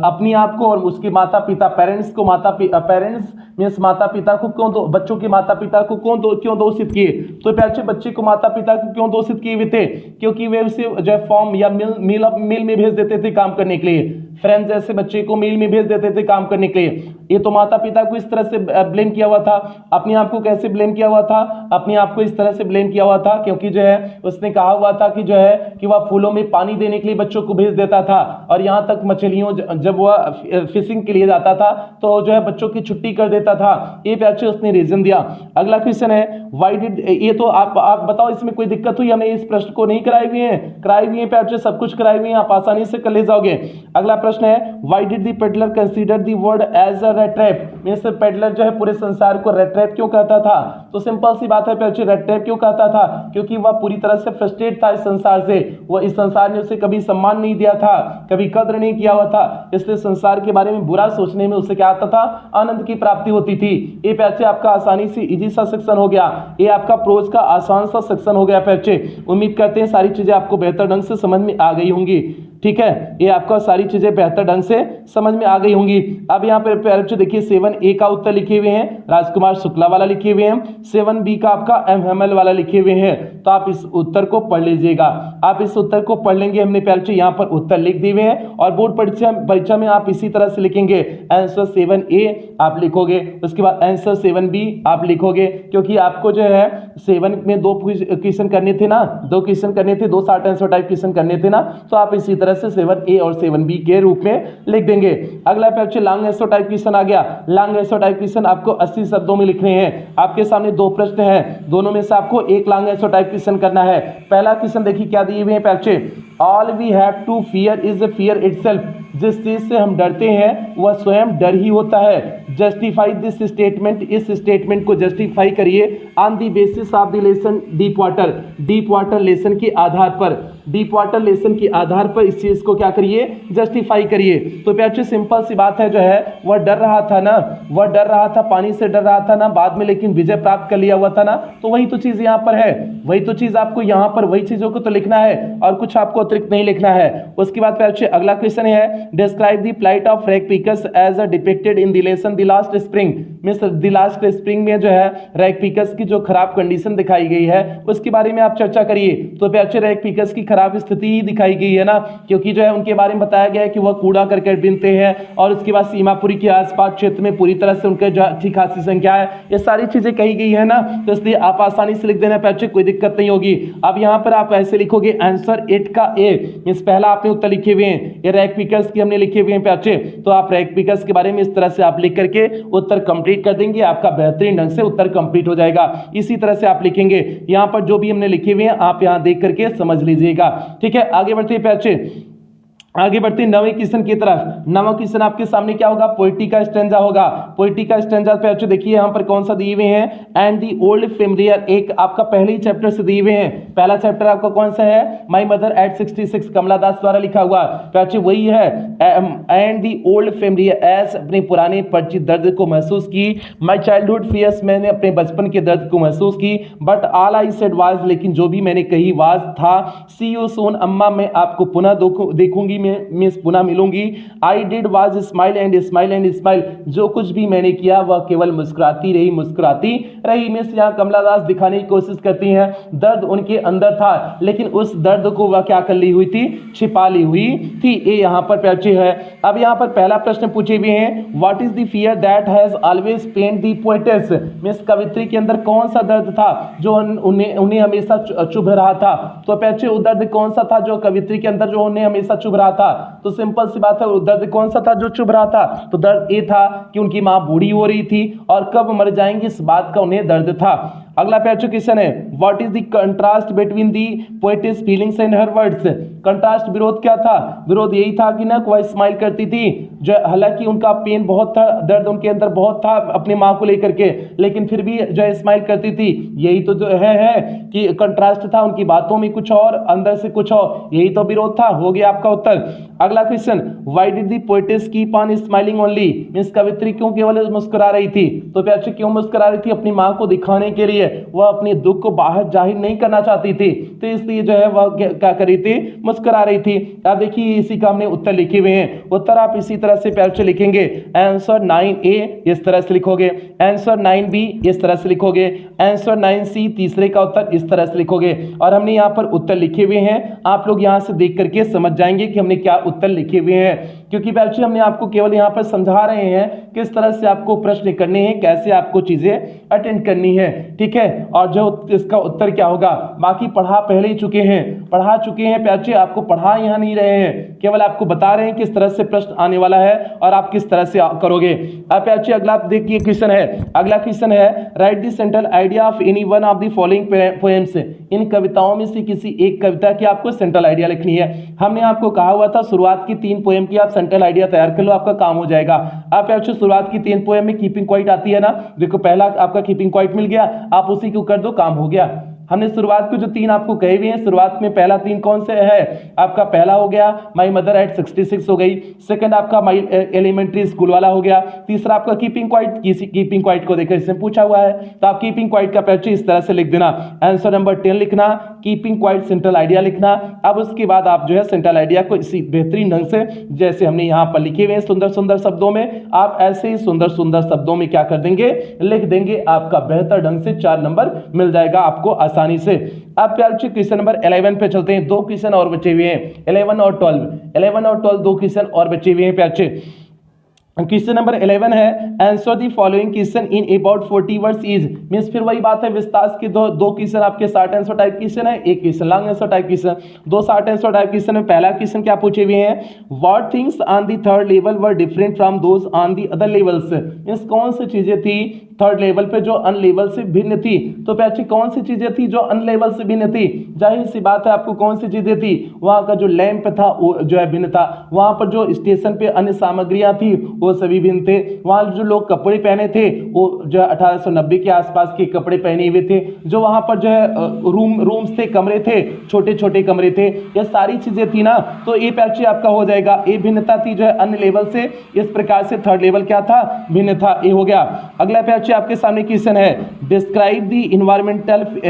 अपनी आप को और उसके माता पिता पेरेंट्स को पेरेंट्स मींस माता पिता को क्यों दो, बच्चों के माता पिता को क्यों दोषित किए, तो प्यारे बच्चे को माता पिता को क्यों दोषित किए हुए थे, क्योंकि वे उसे जो है फॉर्म या मिल में भेज देते थे काम करने के लिए, फ्रेंच जैसे बच्चे को मिल में भेज देते थे काम करने के लिए। ये तो माता पिता को इस तरह से ब्लेम किया हुआ था, अपने आप को कैसे ब्लेम किया हुआ था, अपने आप को इस तरह से ब्लेम किया हुआ था क्योंकि जो है उसने कहा हुआ था कि जो है कि वह फूलों में पानी देने के लिए बच्चों को भेज देता था, और यहाँ तक मछलियों जब वह फिशिंग के लिए जाता था तो जो है बच्चों की छुट्टी कर देता था, ये प्यारे उसने रीजन दिया। अगला क्वेश्चन है व्हाई डिड, ये तो आप बताओ इसमें कोई दिक्कत हुई, हमने इस प्रश्न को नहीं कराए हुए हैं प्यारे, सब कुछ कराए हुए हैं, आप आसानी से कर ले जाओगे। अगला प्रश्न है why did the peddler consider the word as a rat trap, means peddler जो है पूरे संसार को रेट ट्रैप क्यों कहता था, तो सिंपल सी बात है प्यारे, रेट ट्रैप क्यों कहता था, क्योंकि वह पूरी तरह से फ्रस्ट्रेट था इस संसार से, वह इस संसार ने उसे कभी सम्मान नहीं दिया था, कभी कद्र नहीं किया हुआ था, इसलिए संसार के बारे में बुरा सोचने में उसे क्या आता था, आनंद की प्राप्ति होती थी। ये प्यारे आपका आसानी से इजी सा सेक्शन हो गया, ये आपका प्रोज का आसान सा सेक्शन हो गया प्यारे। उम्मीद करते हैं सारी चीजें आपको बेहतर ढंग से समझ में आ गई होंगी, ठीक है, ये आपका सारी चीजें बेहतर ढंग से समझ में आ गई होंगी। अब यहाँ पे प्यारे देखिए 7A का उत्तर लिखे हुए हैं राजकुमार शुक्ला वाला लिखे हुए हैं, 7B का आपका एम हेमल वाला लिखे हुए हैं, तो आप इस उत्तर को पढ़ लीजिएगा। आप इस उत्तर को पढ़ लेंगे, हमने प्यारे यहाँ पर उत्तर लिख दिए हुए हैं, और बोर्ड परीक्षा में आप इसी तरह से लिखेंगे, आंसर 7A आप लिखोगे, उसके बाद आंसर 7B आप लिखोगे, क्योंकि आपको जो है 7 में 2 क्वेश्चन करने थे ना, 2 क्वेश्चन करने थे, 2 शॉर्ट आंसर टाइप क्वेश्चन करने थे ना, तो आप इसी तरह से 7A और 7B के रूप में लिख देंगे। अगला प्यारे लॉन्ग आंसर टाइप क्वेश्चन आ गया, लॉन्ग आंसर टाइप क्वेश्चन आपको 80 शब्दों में लिखने हैं। आपके सामने 2 प्रश्न हैं, दोनों में से आपको एक लॉन्ग आंसर टाइप क्वेश्चन करना है। पहला क्वेश्चन देखिए क्या दिए हुए हैं प्यारे, all we have to fear is fear itself, जिस चीज से हम डरते हैं वह स्वयं डर ही होता है। जस्टिफाई दिस स्टेटमेंट, इस स्टेटमेंट को जस्टिफाई करिए on the basis of the lesson deep water, deep water lesson के आधार पर, डीप वाटर लेसन के आधार पर इस चीज को क्या करिए, जस्टिफाई करिए। तो प्यारे सिंपल सी बात है, जो है वह डर रहा था ना, वह डर रहा था, पानी से डर रहा था ना, बाद में लेकिन विजय प्राप्त कर लिया हुआ था ना, तो वही तो चीज यहाँ पर है, वही तो चीज आपको यहाँ पर वही चीजों को तो लिखना है और कुछ आपको अतिरिक्त नहीं लिखना है। उसके बाद प्यारे अगला क्वेश्चन है describe the plight of rag pickers as depicted in the lesson the last spring, means the last spring में जो है रैग पिकर्स की जो खराब कंडीशन दिखाई गई है उसके बारे में आप चर्चा करिए। तो प्यारे रैग पिकर्स की खराब स्थिति ही दिखाई गई है ना, क्योंकि जो है उनके बारे में बताया गया है कि वह कूड़ा करकट बीनते हैं, और उसके बाद सीमापुरी के आसपास क्षेत्र में पूरी तरह से उनके जो अच्छी खासी संख्या है, ये सारी चीजें कही गई है ना, तो इसलिए आप आसानी से लिख देना प्यारे, कोई दिक्कत नहीं होगी। अब यहाँ पर आप ऐसे लिखोगे आंसर 8 का ए, इस पहला आपने उत्तर लिखे हुए हैं, ये रैग पिकर्स की हमने लिखे हुए हैं प्यारे, तो आप रैग पिकर्स के बारे में इस तरह से आप लिख करके उत्तर कंप्लीट कर देंगे, आपका बेहतरीन ढंग से उत्तर कंप्लीट हो जाएगा। इसी तरह से आप लिखेंगे, यहाँ पर जो भी हमने लिखे हुए हैं आप यहाँ देख करके समझ लीजिएगा, ठीक है। आगे बढ़ते हैं प्यारे, आगे बढ़ते हैं नवे क्वेश्चन की तरफ। नवा क्वेश्चन आपके सामने क्या होगा, पोइट्री का स्टैंजा होगा। पोइट्री का स्टैंजा पे अच्छे देखिए यहाँ पर कौन सा दिए हुए हैं, एंड दी ओल्ड फेमिलियर, एक आपका पहले ही चैप्टर से दिए हुए हैं। पहला चैप्टर आपका कौन सा है, माय मदर एट 66, कमला दास द्वारा लिखा हुआ। तो अच्छे वही है, and the old familiar, S अपने पुराने परिचित दर्द को महसूस की, माई चाइल्डहुड फियर्स, मैंने अपने बचपन के दर्द को महसूस की, but all I said was, लेकिन जो भी मैंने कही वाज था, सी यू सून अम्मा, मैं आपको पुनः देखूंगी, मिस पुनः मिलूंगी, I did was smile and smile and smile, जो कुछ भी मैंने किया वह केवल मुस्कुराती रही मुस्कुराती रही। मिस यहाँ कमला दास दिखाने की कोशिश करती हैं दर्द उनके अंदर था, लेकिन उस दर्द को वह क्या कर ली हुई थी, छिपा ली हुई थी। ये यहाँ पर परिचय है। अब यहाँ पर पहला प्रश्न पूछे हुए हैं, what is the fear that has always pained the poetess, miss कवित्री के अंदर कौन सा दर्द था जो उन्हें हमेशा चुभ रहा था। तो परिचय वो दर्द कौन सा था जो कवित्री के अंदर जो उन्हें हमेशा चुभ रहा था। तो सिंपल सी बात है, दर्द कौन सा था जो चुभ रहा था, तो दर्द ये था कि उनकी मां बूढ़ी हो रही थी और कब मर जाएंगी इस बात का उन्हें दर्द था। अगला पैचो क्वेश्चन है, what is the contrast between the poet's feelings and her words, contrast विरोध क्या था, विरोध यही था कि ना वह स्माइल करती थी, जो हालांकि उनका पेन बहुत था, दर्द उनके अंदर बहुत था अपनी मां को लेकर के, लेकिन फिर भी जो है स्माइल करती थी। यही तो जो है कि कंट्रास्ट था, उनकी बातों में कुछ और अंदर से कुछ और, यही तो विरोध था। हो गया आपका उत्तर। अगला question, why did the poetess keep on smiling only, means कवित्री क्यों केवल मुस्कुरा रही थी। तो प्यारे क्यों मुस्कुरा रही थी, अपनी मां को दिखाने के लिए, वह अपने दुख को बाहर जाहिर नहीं करना चाहती थी, तो इसलिए जो है वह क्या कर रही थी, मुस्कुरा रही थी। अब देखिए इसी का हमने उत्तर लिखे हुए हैं। उत्तर आप इसी तरह से प्यारे लिखेंगे, आंसर 9A इस तरह से लिखोगे, आंसर 9B इस तरह से लिखोगे, आंसर 9C तीसरे का उत्तर इस तरह से लिखोगे। और हमने यहाँ पर उत्तर लिखे हुए हैं, आप लोग यहाँ से देख करके समझ जाएंगे कि हमने क्या उत्तर लिखे हुए हैं, क्योंकि बच्चे हमने आपको केवल यहाँ पर समझा रहे हैं किस तरह से आपको प्रश्न करने हैं, कैसे आपको चीजें अटेंड करनी है, ठीक है। और जो इसका उत्तर क्या होगा, बाकी पढ़ा पहले ही चुके हैं, पढ़ा चुके हैं प्याचे, आपको पढ़ा यहाँ नहीं रहे हैं, केवल आपको बता रहे हैं किस तरह से प्रश्न आने वाला है और आप किस तरह से करोगे। अब प्याचे अगला देखिए क्वेश्चन है, अगला क्वेश्चन है, write the central idea of any one of the following poems, इन कविताओं में से किसी एक कविता की आपको सेंट्रल आइडिया लिखनी है। हमने आपको कहा हुआ था शुरुआत की 3 पोएम की आप सेंट्रल आइडिया तैयार कर लो, आपका काम हो जाएगा। आप प्याचे शुरुआत की 3 पोएम में कीपिंग क्वाइट आती है ना, देखो पहला आपका कीपिंग क्वाइट मिल गया, आप उसी को कर दो, काम हो गया। हमने शुरुआत को जो 3 आपको कहे हुए हैं, शुरुआत में पहला 3 कौन से है, आपका पहला हो गया माई मदर एट 66 हो गई, सेकंड आपका माई एलिमेंट्री स्कूल वाला हो गया, तीसरा आपका कीपिंग क्वाइट, कीपिंग क्वाइट को देखकर इसमें पूछा हुआ है, तो आप कीपिंग क्वाइट का परिचय इस तरह से लिख देना, आंसर नंबर 10 लिखना, कीपिंग क्वाइट सेंट्रल आइडिया लिखना। अब उसके बाद आप जो है सेंट्रल आइडिया को इसी बेहतरीन ढंग से जैसे हमने यहाँ पर लिखे हुए हैं सुंदर सुंदर शब्दों में, आप ऐसे ही सुंदर सुंदर शब्दों में क्या कर देंगे, लिख देंगे, आपका बेहतर ढंग से 4 नंबर मिल जाएगा आपको आसानी से। अब प्यारे क्वेश्चन नंबर 11 पे चलते हैं, 2 क्वेश्चन और बचे हुए हैं, 11 और 12 2 क्वेश्चन और बचे हुए हैं प्यारे। क्वेश्चन नंबर 11 है, answer the following question in about 40 words is, means फिर वही बात है, विस्तार के दो क्वेश्चन आपके शॉर्ट आंसर टाइप क्वेश्चन है, एक question long answer type question, 2 short answer type question में पहला क्वेश्चन क्या पूछे हुए हैं, what things on the third level were different from those on the other levels, means कौन सी चीजें थी थर्ड लेवल पे जो अन लेवल से भिन्न थी। तो पैची कौन सी चीजें थी जो अन लेवल से भिन्न थी, जाहिर सी बात है आपको कौन सी चीजें थी, वहां का जो लैंप था वो जो है भिन्न था, वहां पर जो स्टेशन पे अन्य सामग्रियां थी वो सभी भिन्न थे, वहां जो लोग कपड़े पहने थे वो जो 1890 के आसपास के कपड़े पहने हुए थे, जो वहां पर जो है रूम्स थे, कमरे थे, छोटे छोटे कमरे थे, ये सारी चीजें थी ना। तो ये पैची आपका हो जाएगा, ये भिन्नता थी जो है अन्य लेवल से, इस प्रकार से थर्ड लेवल क्या था, भिन्न था, ये हो गया। अगला पैची आपके सामने क्वेश्चन है, describe the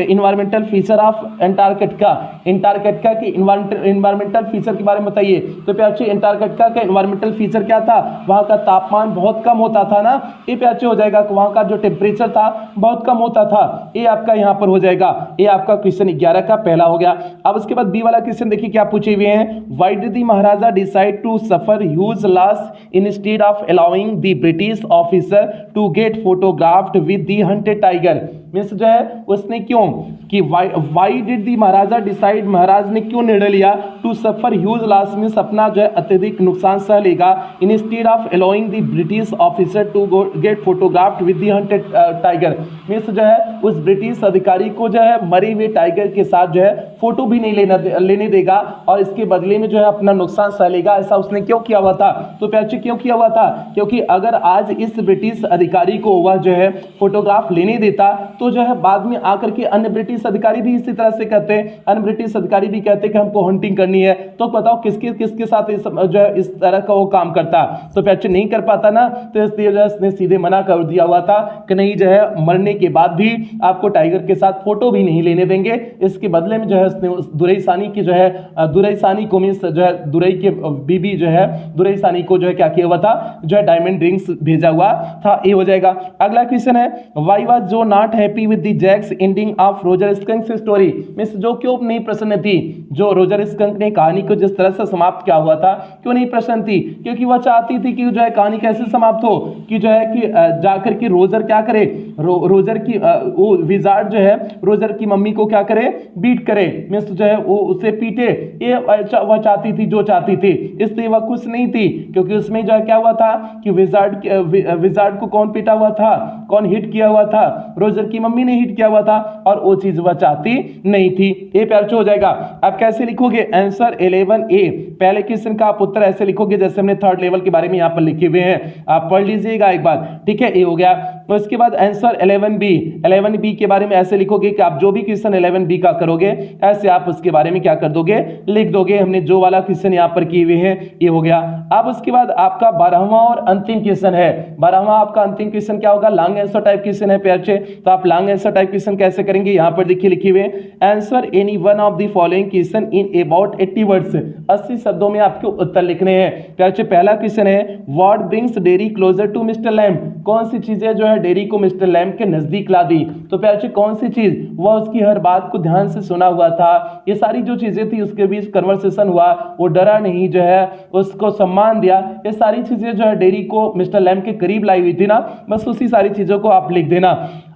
environmental feature of Antarctica, Antarctica के इन्वायरमेंटल फीचर के बारे में बताइए। तो पैची एंटार्कटिका का इन्वायरमेंटल फीचर क्या था, वहां का तापमान बहुत कम होता था ना, ये पैची हो जाएगा, वहां का जो टेम्परेचर था बहुत कम होता था, ये आपका यहां पर हो जाएगा, ये आपका क्वेश्चन 11 का पहला हो गया। अब उसके बाद बी वाला क्वेश्चन देखिए क्या पूछे हुए हैं, why did the maharaja decide to suffer huge loss instead of allowing the British officer to get photographed with the hunted tiger. Means जो है उसने क्यों कि why did the maharaja decide, महाराज ने क्यों निर्णय लिया to suffer huge loss, means अपना जो है अत्यधिक नुकसान सह लेगा, instead of allowing the British officer to get photographed with the hunted tiger, means जो है उस ब्रिटिश अधिकारी को जो है मरे हुए टाइगर के साथ जो है फोटो भी नहीं लेने देगा और इसके बदले में जो है अपना नुकसान सह लेगा। ऐसा उसने क्यों किया हुआ था? तो प्यारे क्यों किया हुआ था? क्योंकि अगर आज इस ब्रिटिश अधिकारी को वह जो है फोटोग्राफ लेने देता तो जो है बाद में आकर के अन्य ब्रिटिश अधिकारी भी इसी तरह से कहते हैं, अन्य ब्रिटिश अधिकारी भी कहते हैं कि हमको हंटिंग करनी है, तो बताओ किसके साथ जो है इस तरह का वो काम करता, तो प्यारे नहीं कर पाता ना, तो इसलिए जो है इसने सीधे मना कर दिया हुआ था कि नहीं जो है मरने के बाद भी आपको टाइगर के साथ फोटो भी नहीं लेने देंगे। इसके बदले में जो है उसने उस दुरईसानी की जो है दुरईसानी को मींस जो है दुरई के बीबी जो है दुरईसानी को जो है क्या किया हुआ था, जो है डायमंड रिंग्स भेजा हुआ था। ये हो जाएगा। अगला क्वेश्चन है why was Jo not happy with the Jack's ending of Roger Skunk story, means Jo क्यों नहीं प्रसन्न थी, जो रोजर स्कंक ने कहानी को जिस तरह से समाप्त किया हुआ था क्यों नहीं प्रसन्न थी? क्योंकि वह चाहती थी कि जो है कहानी कैसे समाप्त हो कि जो है कि जाकर के रोजर क्या करे, रोजर की वो विजार्ड जो है रोजर की मम्मी को क्या करे, बीट करे, मींस जो है वो उसे पीटे, ये वह चाहती थी, जो चाहती थी, इसलिए वह खुश नहीं थी। क्योंकि उसमें जो है क्या हुआ था कि विजार्ड को कौन पीटा हुआ था, कौन हिट किया हुआ था, रोजर की मम्मी ने हिट किया हुआ था और वो चीज वह चाहती नहीं थी। ये प्यार हो जाएगा। अब कैसे लिखोगे? आंसर 11A, पहले क्वेश्चन का आप उत्तर ऐसे लिखोगे जैसे हमने थर्ड लेवल के बारे में यहाँ पर लिखे हुए हैं, आप पढ़ लीजिएगा एक बार, ठीक है। ये हो गया। उसके बाद आंसर 11B के बारे में ऐसे लिखोगे कि आप जो भी क्वेश्चन 11B का करोगे ऐसे आप उसके बारे में क्या कर दोगे, लिख दोगे। हमने जो वाला क्वेश्चन यहाँ पर किए हुए हैं ये हो गया। अब उसके बाद आपका 12वां और अंतिम क्वेश्चन है। 12वां आपका अंतिम क्वेश्चन क्या होगा? लॉन्ग आंसर टाइप क्वेश्चन है प्यार से। तो आप लॉन्ग आंसर टाइप क्वेश्चन कैसे करेंगे? यहाँ पर देखिए लिखे हुए answer any one of the following question in about 80 words, 80 शब्दों में आपको उत्तर लिखने हैं प्यार से। पहला क्वेश्चन है what brings Derry closer to Mr Lamb, कौन सी चीजें जो है डेरी को मिस्टर लैम्ब के नजदीक ला दी? तो प्यार से कौन सी चीज? वह उसकी हर बात को ध्यान से सुना हुआ था, ये सारी जो चीजें थी उसके बीच कन्वर्सेशन हुआ, वो डरा नहीं, जो है उसको सम्मान दिया, ये सारी चीजें जो है डेरी को मिस्टर लैम्ब के करीब लाई हुई थी ना, बस उसी सारी चीजों को आप लिख देना।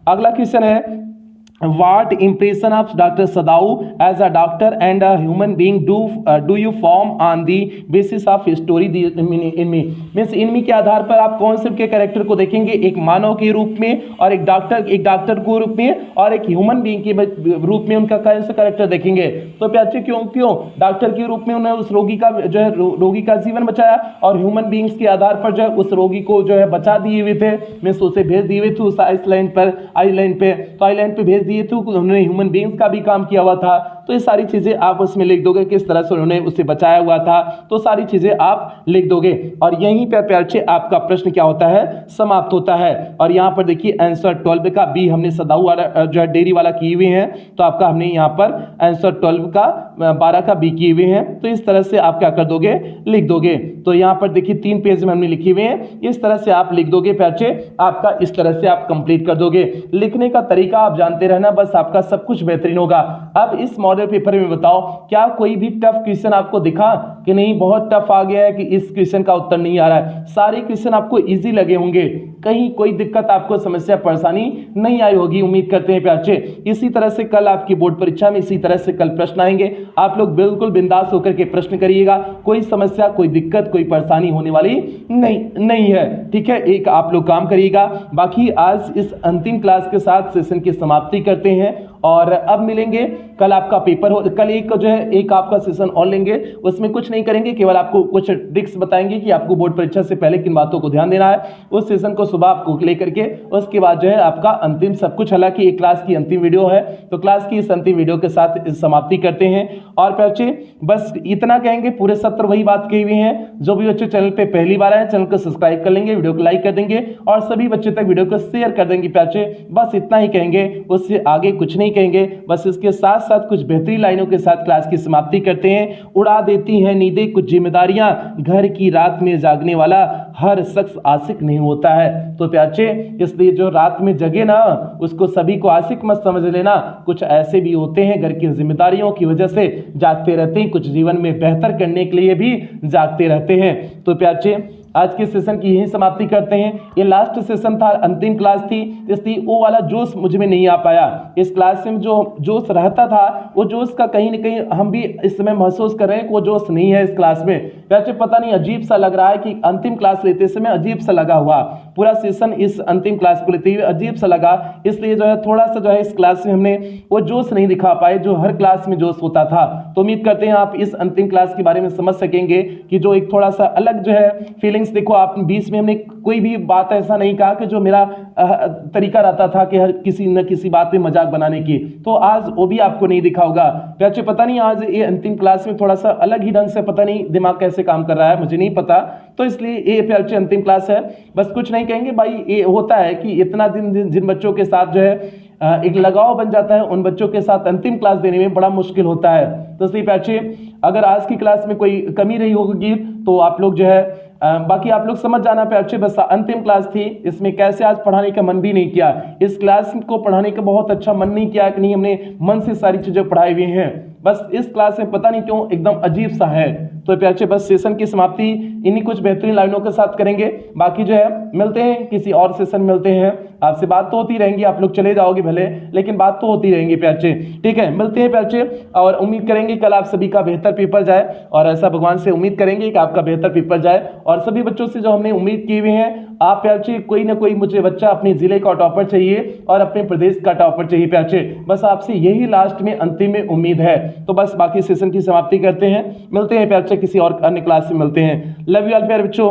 अगला क्वेश्चन है What impression of Dr. Sadao as a doctor and a human being do you form on the basis of story in me? Means enemy के आधार पर आप कौन से के कैरेक्टर को देखेंगे? एक मानव के रूप में और एक डॉक्टर के रूप में और एक ह्यूमन बीइंग के रूप में उनका कौन सा कैरेक्टर देखेंगे? तो प्यारे क्यों डॉक्टर के रूप में उन्हें उस रोगी का जो है रोगी का जीवन बचाया और ह्यूमन बीइंग्स के आधार पर जो है उस रोगी को जो है बचा दिए हुए थे, मीन्स उसे भेज दिए हुए थे उस आइसलैंड पे, तो आइलैंड पे भेज दिए थे, उन्होंने ह्यूमन बीइंग्स का भी काम किया हुआ था। तो ये सारी चीजें आप उसमें लिख दोगे किस तरह से उन्होंने उसे बचाया हुआ था, तो सारी चीजें आप लिख दोगे और यहीं पर प्यार से आपका प्रश्न क्या होता है, समाप्त होता है। और यहाँ पर देखिए आंसर 12 का बी हमने सदाऊ वाला जो है डेरी वाला किए हुए हैं, तो आपका हमने यहाँ पर आंसर 12 का 12 का बी किए हुए हैं। तो इस तरह से आप क्या कर दोगे, लिख दोगे। तो यहाँ पर देखिए 3 पेज में हमने लिखे हुए हैं, इस तरह से आप लिख दोगे प्यार से, आपका इस तरह से आप कंप्लीट कर दोगे। लिखने का तरीका आप जानते रहना, बस आपका सब कुछ बेहतरीन होगा। अब इस मॉडल पेपर में बताओ क्या कोई भी टफ क्वेश्चन आपको दिखा कि नहीं बहुत टफ आ गया है कि इस क्वेश्चन का उत्तर नहीं आ रहा है? सारे क्वेश्चन आपको इजी लगे होंगे, कहीं कोई दिक्कत आपको समस्या परेशानी नहीं आई होगी, उम्मीद करते हैं प्यार से। इसी तरह से कल आपकी बोर्ड परीक्षा में इसी तरह से कल प्रश्न आएंगे, आप लोग बिल्कुल बिंदास होकर के प्रश्न करिएगा, कोई समस्या कोई दिक्कत कोई परेशानी होने वाली नहीं है, ठीक है। एक आप लोग काम करिएगा। बाकी आज इस अंतिम क्लास के साथ सेशन की समाप्ति करते हैं और अब मिलेंगे कल आपका पेपर हो, कल एक जो है एक आपका सेशन और लेंगे, उसमें कुछ नहीं करेंगे, केवल आपको कुछ ट्रिक्स बताएंगे कि आपको बोर्ड परीक्षा से पहले किन बातों को ध्यान देना है। उस सेशन को सुबह आपको लेकर के उसके बाद जो है आपका अंतिम सब कुछ, हालांकि एक क्लास की अंतिम वीडियो है, तो क्लास की इस अंतिम वीडियो के साथ समाप्ति करते हैं। और बच्चे बस इतना कहेंगे, पूरे सत्र वही बात कही हुई है। जो भी बच्चे चैनल पे पहली बार आए चैनल को सब्सक्राइब कर लेंगे, वीडियो को लाइक कर देंगे और सभी बच्चे तक वीडियो को शेयर कर देंगे प्यार से, बस इतना ही कहेंगे, उससे आगे कुछ नहीं कहेंगे। बस इसके साथ साथ कुछ बेहतरीन लाइनों के साथ क्लास की समाप्ति करते हैं। उड़ा देती हैं नींदें कुछ जिम्मेदारियां, घर की रात में जागने वाला हर शख्स आशिक नहीं होता है। तो प्यारे इसलिए जो रात में जगे ना उसको सभी को आशिक मत समझ लेना, कुछ ऐसे भी होते हैं घर की जिम्मेदारियों की वजह से जागते रहते हैं, कुछ जीवन में बेहतर करने के लिए भी जागते रहते हैं। तो प्यारे आज के सेशन की यही समाप्ति करते हैं। ये लास्ट सेशन था, अंतिम क्लास थी, इसलिए वो वाला जोश मुझ में नहीं आ पाया। इस क्लास में जो जोश रहता था वो जोश का कहीं ना कहीं हम भी इस समय महसूस कर रहे हैं कि वो जोश नहीं है इस क्लास में। वैसे पता नहीं अजीब सा लग रहा है कि अंतिम क्लास लेते समय अजीब सा लगा हुआ, पूरा सेशन इस अंतिम क्लास को लेते हुए अजीब सा लगा, इसलिए जो है थोड़ा सा जो है इस क्लास में हमने वो जोश नहीं दिखा पाए जो हर क्लास में जोश होता था। तो उम्मीद करते हैं आप इस अंतिम क्लास के बारे में समझ सकेंगे कि जो एक थोड़ा सा अलग जो है फीलिंग्स, देखो आप बीच में हमने कोई भी बात ऐसा नहीं कहा कि जो मेरा तरीका रहता था कि हर किसी न किसी बात पे मजाक बनाने की, तो आज वो भी आपको नहीं दिखा होगा। वैसे पता नहीं आज ये अंतिम क्लास में थोड़ा सा अलग ही ढंग से पता नहीं दिमाग कैसे काम कर रहा है, मुझे नहीं पता, तो इसलिए ये प्यारे अंतिम क्लास है। बस कुछ नहीं कहेंगे भाई, ये होता है कि इतना दिन जिन बच्चों के साथ जो है एक लगाव बन जाता है, उन बच्चों के साथ अंतिम क्लास देने में बड़ा मुश्किल होता है। तो इसलिए प्यारे अगर आज की क्लास में कोई कमी रही होगी तो आप लोग जो है बाकी आप लोग समझ जाना प्यारे, बस अंतिम क्लास थी, इसमें कैसे आज पढ़ाने का मन भी नहीं किया, इस क्लास को पढ़ाने का बहुत अच्छा मन नहीं किया कि नहीं, हमने मन से सारी चीजें पढ़ाई हुई हैं, बस इस क्लास में पता नहीं क्यों एकदम अजीब सा है। तो प्यारे बस सेशन की समाप्ति इन्हीं कुछ बेहतरीन लाइनों के साथ करेंगे, बाकी जो है मिलते हैं किसी और सेशन, मिलते हैं, आपसे बात तो होती रहेंगी, आप लोग चले जाओगे भले लेकिन बात तो होती रहेंगी प्यारे, ठीक है। मिलते हैं प्यारे, और उम्मीद करेंगे कल आप सभी का बेहतर पेपर जाए, और ऐसा भगवान से उम्मीद करेंगे कि आपका बेहतर पेपर जाए, और सभी बच्चों से जो हमने उम्मीद की हुई है, आप प्यारे कोई ना कोई मुझे बच्चा अपने जिले का टॉपर चाहिए और अपने प्रदेश का टॉपर चाहिए प्यारे, बस आपसे यही लास्ट में अंतिम में उम्मीद है। तो बस बाकी सेशन की समाप्ति करते हैं, मिलते हैं प्यारे किसी और अन्य क्लास में, मिलते हैं। लव यू ऑल प्यारे बच्चों।